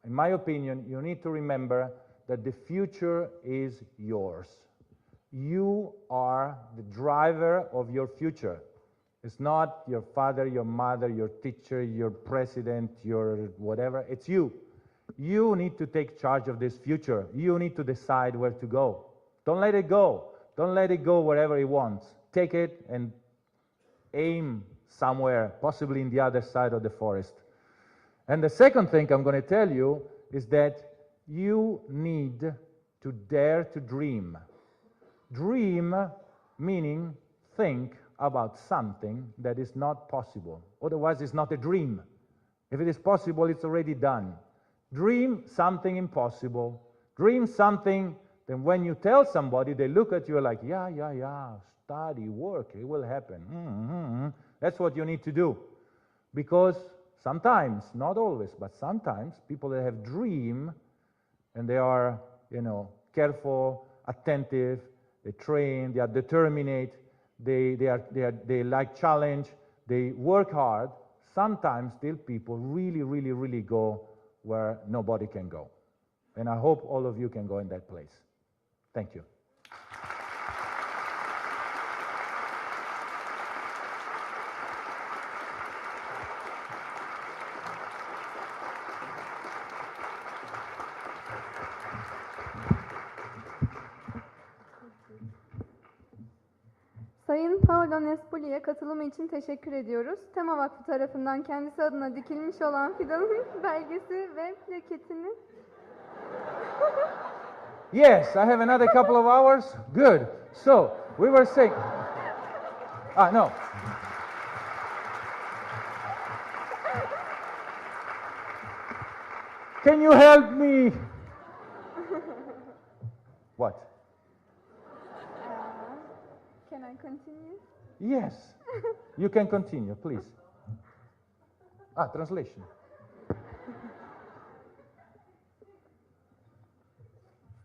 in my opinion, you need to remember that the future is yours. You are the driver of your future. It's not your father, your mother, your teacher, your president, your whatever. It's you. You need to take charge of this future. You need to decide where to go. Don't let it go. Don't let it go wherever it wants. Take it and aim somewhere, possibly in the other side of the forest. And the second thing I'm going to tell you is that you need to dare to dream. Dream meaning think about something that is not possible. Otherwise, it's not a dream. If it is possible, it's already done. Dream something impossible. Dream something that when you tell somebody, they look at you like, yeah, study, work, it will happen. That's what you need to do. Because sometimes, not always, but sometimes, people that have dream and they are, careful, attentive, they train, they are determined, they like challenge, they work hard. Sometimes still people really go where nobody can go. And I hope all of you can go in that place. Thank you. Sayın Paolo Nespoli'ye katılımı için teşekkür ediyoruz. Tema Vakfı tarafından kendisi adına dikilmiş olan fidanın belgesi ve plaketini... Yes, I have another couple of hours. Good. So, we were saying... no. Can you help me? What? Can I continue? Yes. You can continue, please. Translation.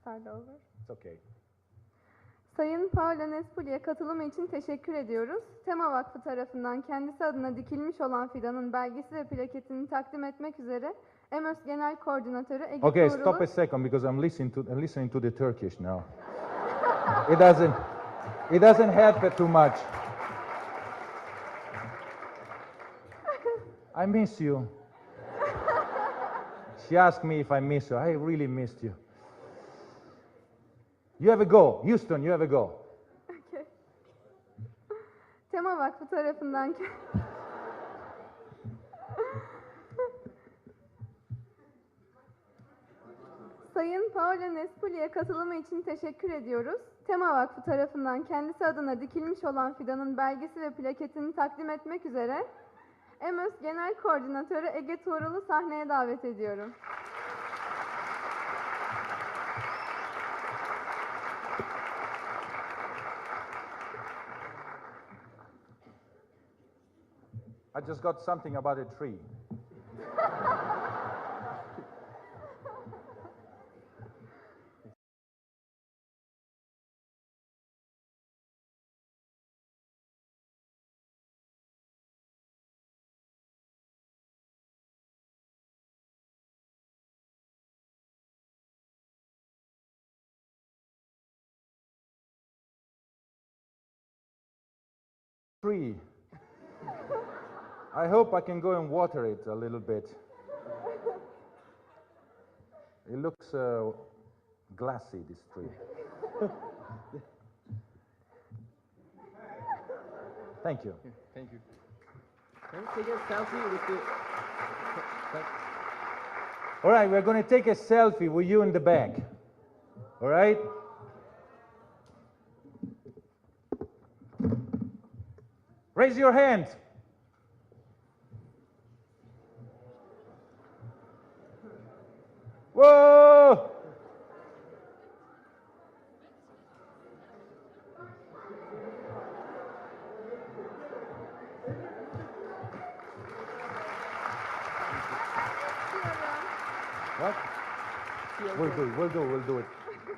Start over. It's okay. Sayın Paolo Nespoli'ye katılımı için teşekkür ediyoruz. Tema Vakfı tarafından kendisi adına dikilmiş olan fidanın belgesi ve plaketini takdim etmek üzere EMÖS Genel Koordinatörü Ege Okay, Tuğrul'u... stop a second because I'm listening to the Turkish now. It doesn't help too much. I miss you. She asked me if I miss her. I really missed you. You have a go. Houston, you have a go. Okay. Tema Vakfı tarafından... Sayın Paolo Nespoli'ye katılımı için teşekkür ediyoruz. Tema Vakfı tarafından kendisi adına dikilmiş olan fidanın belgesi ve plaketini takdim etmek üzere EMÖS Genel Koordinatörü Ege Tuğrul'u sahneye davet ediyorum. I just got something about a tree. Tree. I hope I can go and water it a little bit. It looks glassy, this tree. Thank you. Thank you. Can we take a selfie with the... All right, we're going to take a selfie with you in the back. All right? Raise your hand. Whoa! What? We'll do it.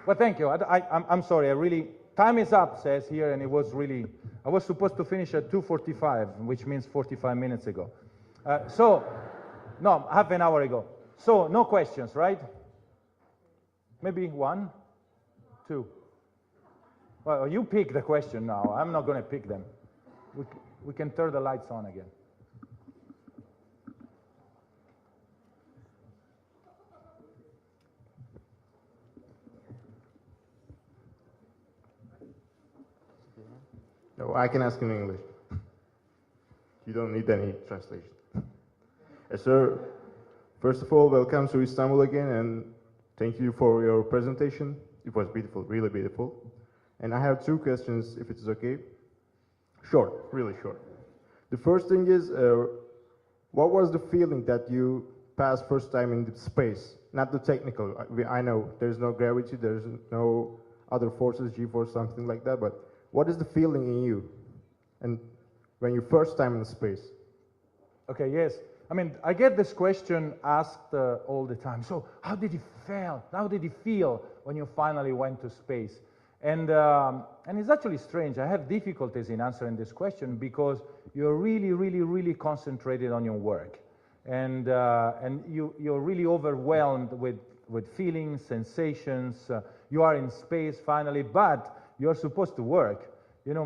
Well, thank you. I'm sorry. Time is up, says here, and it was really, I was supposed to finish at 2:45, which means 45 minutes ago. No, half an hour ago. So, no questions, right? Maybe one, two. Well, you pick the question now. I'm not going to pick them. We can turn the lights on again. No, I can ask in English. You don't need any translation. Sir, first of all, welcome to Istanbul again, and thank you for your presentation. It was beautiful, really beautiful. And I have two questions, if it's okay. Short, really short. The first thing is, what was the feeling that you passed first time in the space? Not the technical. I know there's no gravity, there's no other forces, G-force, something like that, but what is the feeling in you and when you first time in space? Okay, yes. I mean, I get this question asked all the time. So, how did it feel? How did it feel when you finally went to space? And it's actually strange. I have difficulties in answering this question because you're really concentrated on your work, and you're really overwhelmed with feelings, sensations. You are in space finally, but you're supposed to work. You know,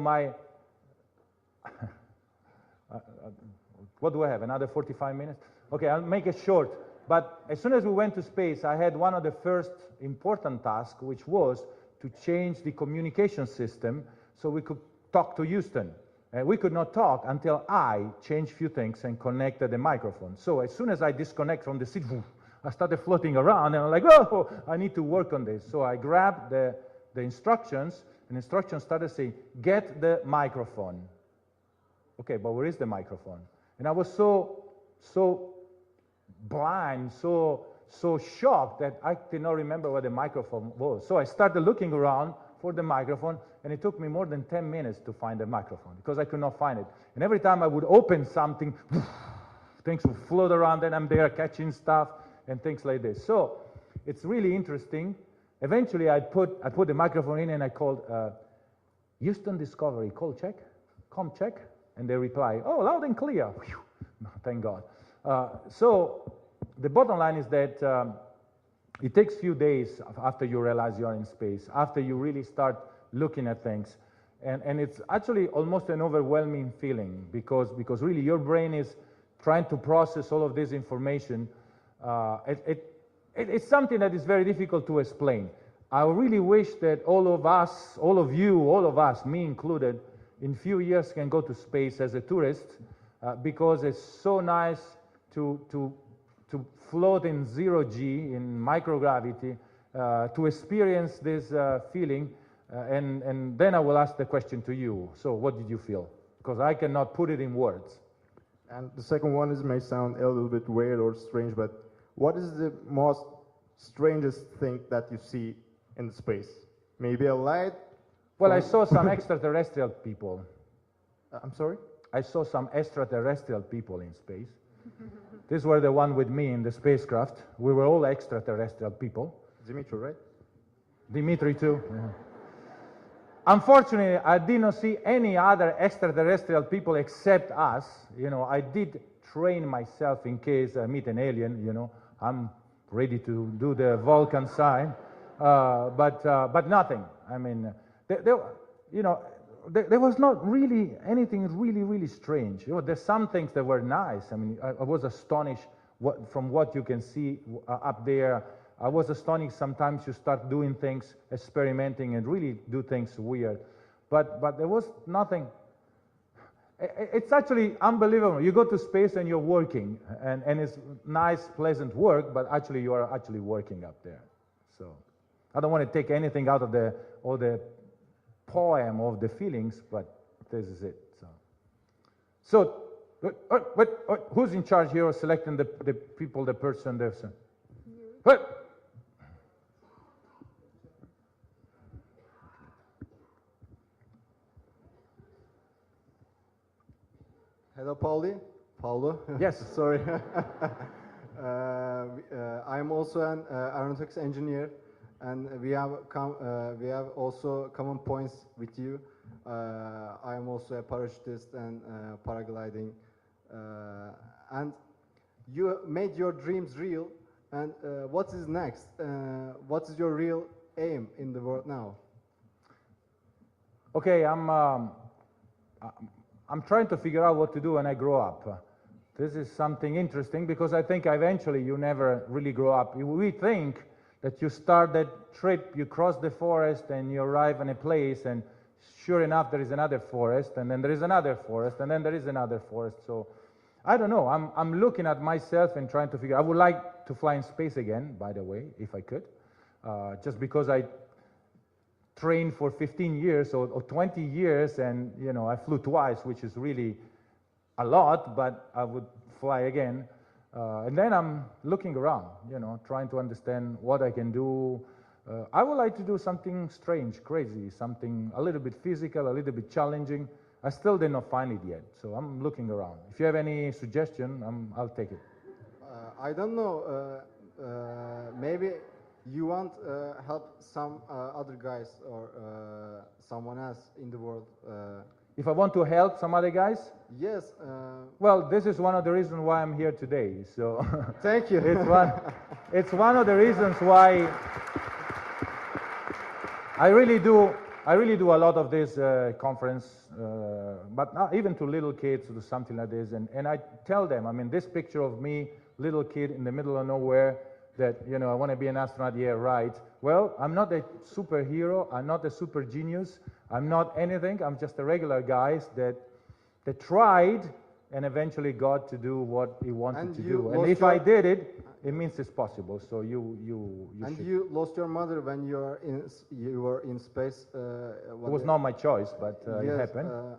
what do I have, another 45 minutes? Okay, I'll make it short. But as soon as we went to space, I had one of the first important tasks, which was to change the communication system so we could talk to Houston. And we could not talk until I changed a few things and connected the microphone. So as soon as I disconnect from the seat, I started floating around, and I'm like, oh, I need to work on this. So I grabbed the instructions, and instructions started saying, get the microphone. Okay, but where is the microphone? And I was so blind, so shocked that I did not remember where the microphone was. So I started looking around for the microphone, and it took me more than 10 minutes to find the microphone because I could not find it. And every time I would open something, things would float around, and I'm there catching stuff and things like this. So it's really interesting. Eventually, I put the microphone in, and I called Houston Discovery, check, and they reply, oh, loud and clear. Whew. Thank God. So the bottom line is that it takes a few days after you realize you're in space, after you really start looking at things. And it's actually almost an overwhelming feeling because really your brain is trying to process all of this information. It's something that is very difficult to explain. I really wish that all of us, all of you, all of us, me included, in a few years can go to space as a tourist because it's so nice to float in 0G, in microgravity, to experience this feeling, and then I will ask the question to you. So what did you feel? Because I cannot put it in words. And the second one may sound a little bit weird or strange, but what is the most strangest thing that you see in space? Maybe a light? Well, I saw some extraterrestrial people. I'm sorry? I saw some extraterrestrial people in space. These were the one with me in the spacecraft. We were all extraterrestrial people. Dimitri, right? Dimitri too. Yeah. Unfortunately, I did not see any other extraterrestrial people except us. You know, I did train myself in case I meet an alien. You know, I'm ready to do the Vulcan sign, but nothing. I mean, there was not really anything really strange. You know, there's some things that were nice. I mean, I was astonished from what you can see up there. I was astonished sometimes you start doing things, experimenting, and really do things weird. But there was nothing. It's actually unbelievable. You go to space and you're working, and it's nice, pleasant work, but actually you are actually working up there. So I don't want to take anything out of the poem of the feelings, but this is it. So who's in charge here of selecting the people, the person, the person? What? Hello, Paolo. Yes. Sorry. I'm also an aeronautics engineer, and we have also common points with you. I am also a parachutist and paragliding, and you made your dreams real. And what is next? What is your real aim in the world now? Okay, I'm trying to figure out what to do when I grow up. This is something interesting because I think eventually you never really grow up. We think that you start that trip, you cross the forest and you arrive in a place and sure enough there is another forest and then there is another forest and then there is another forest. So I don't know, I'm looking at myself and trying to figure, I would like to fly in space again, by the way, if I could. Just because I trained for 15 years or 20 years and you know I flew twice, which is really a lot, but I would fly again. And then I'm looking around, you know, trying to understand what I can do. I would like to do something strange, crazy, something a little bit physical, a little bit challenging. I still did not find it yet, so I'm looking around. If you have any suggestion, I'll take it. I don't know. Maybe you want help some other guys or someone else in the world. If I want to help some other guys? Yes. Well, this is one of the reasons why I'm here today. So Thank you. it's one of the reasons why I really do a lot of this conference, but not even to little kids or something like this. And I tell them, I mean, this picture of me, little kid in the middle of nowhere, that, you know, I want to be an astronaut, yeah, right. Well, I'm not a superhero, I'm not a super genius, I'm not anything, I'm just a regular guy that tried and eventually got to do what he wanted to do. And if I did it, it means it's possible. So you and should. you lost your mother when you were in space. It was not my choice, but yes, it happened.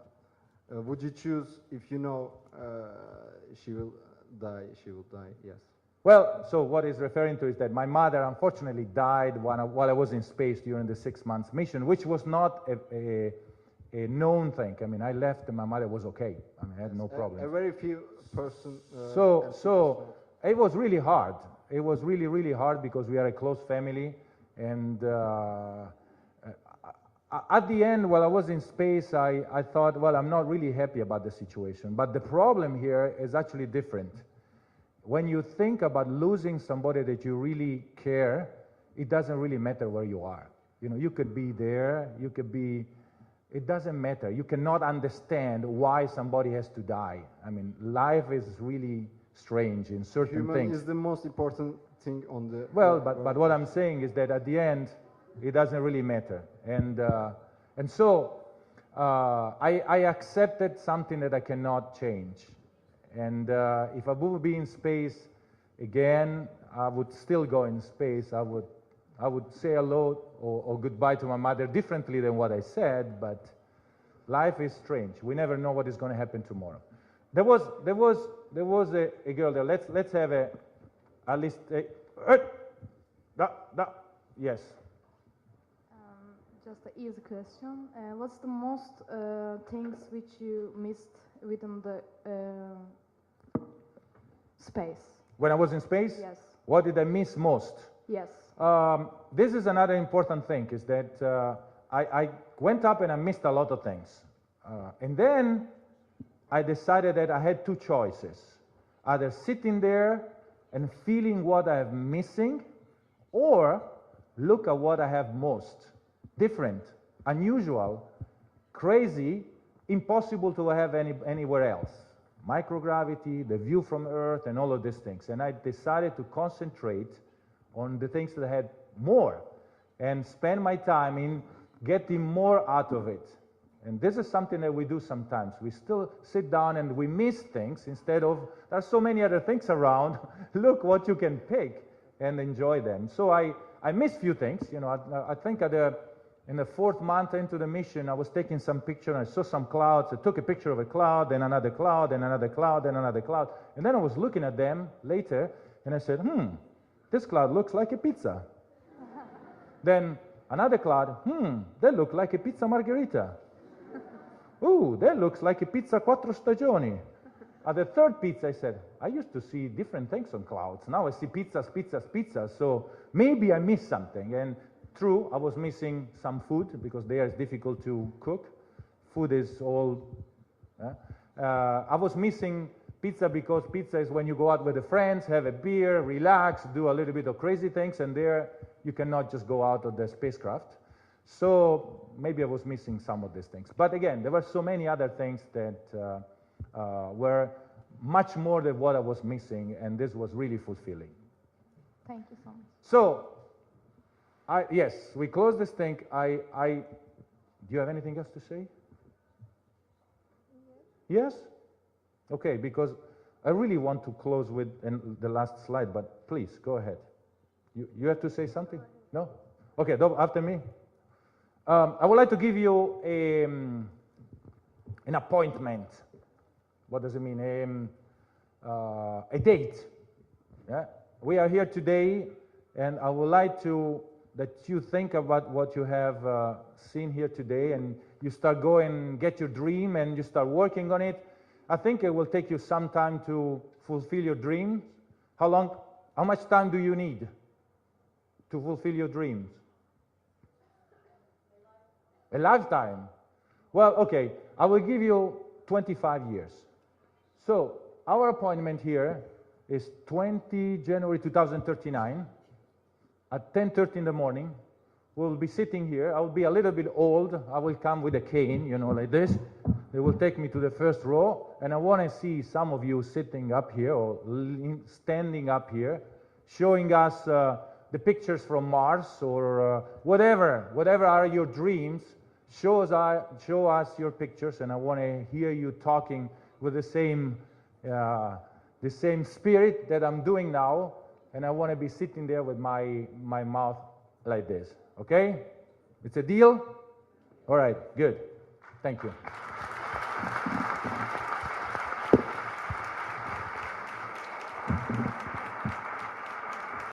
Would you choose if you know she will die? She will die. Yes. Well, so what he's referring to is that my mother unfortunately died while I was in space during the 6 months mission, which was not a known thing. I mean, I left and my mother was okay. I mean, I had no problem. A very few person. So it was really hard. It was really, really hard because we are a close family. And at the end, while I was in space, I thought, well, I'm not really happy about the situation. But the problem here is actually different. When you think about losing somebody that you really care, it doesn't really matter where you are. You know, you could be there, you could be, it doesn't matter. You cannot understand why somebody has to die. I mean, life is really strange in certain Human things. is the most important thing on the... Well, but what I'm saying is that at the end, it doesn't really matter. And so I accepted something that I cannot change. And if I would be in space again, I would still go in space. I would say hello or goodbye to my mother differently than what I said, but life is strange. We never know what is going to happen tomorrow. There was a girl there. Let's have at least yes. Just an easy question. What's the most things which you missed within the space? When I was in space? Yes. What did I miss most? Yes. This is another important thing, is that I went up and I missed a lot of things. And then I decided that I had two choices. Either sitting there and feeling what I am missing, or look at what I have most. Different, unusual, crazy, impossible to have anywhere else. Microgravity, the view from Earth, and all of these things. And I decided to concentrate on the things that I had more and spend my time in getting more out of it. And this is something that we do sometimes. We still sit down and we miss things instead of, there are so many other things around, look what you can pick and enjoy them. So I missed few things. You know, I think in the 4th month into the mission, I was taking some picture and I saw some clouds. I took a picture of a cloud, then another cloud, then another cloud, then another cloud. And then I was looking at them later and I said, this cloud looks like a pizza. Then another cloud, that looks like a pizza margherita. Ooh, that looks like a pizza quattro stagioni. At the third pizza, I said, I used to see different things on clouds. Now I see pizzas, pizzas, pizzas. So maybe I missed something. And true, I was missing some food because there it's difficult to cook. Food is all. I was missing pizza because pizza is when you go out with the friends, have a beer, relax, do a little bit of crazy things, and there you cannot just go out of the spacecraft. So maybe I was missing some of these things. But again, there were so many other things that were much more than what I was missing, and this was really fulfilling. Thank you so much. So, yes, we close this thing. Do you have anything else to say? Yes? Okay, because I really want to close with the last slide, but please, go ahead. You have to say something? No? Okay, after me. I would like to give you an appointment. What does it mean? A date. Yeah? We are here today, and I would like that you think about what you have seen here today, and you start going, get your dream, and you start working on it. I think it will take you some time to fulfill your dreams. How much time do you need to fulfill your dreams? A lifetime. Well, okay, I will give you 25 years. So, our appointment here is 20 January 2039 at 10:30 in the morning. We'll be sitting here. I will be a little bit old. I will come with a cane, you know, like this. They will take me to the first row, and I want to see some of you sitting up here or standing up here, showing us the pictures from Mars or whatever are your dreams. Show us your pictures, and I want to hear you talking with the same spirit that I'm doing now, and I want to be sitting there with my mouth like this. Okay? It's a deal? All right, good. Thank you.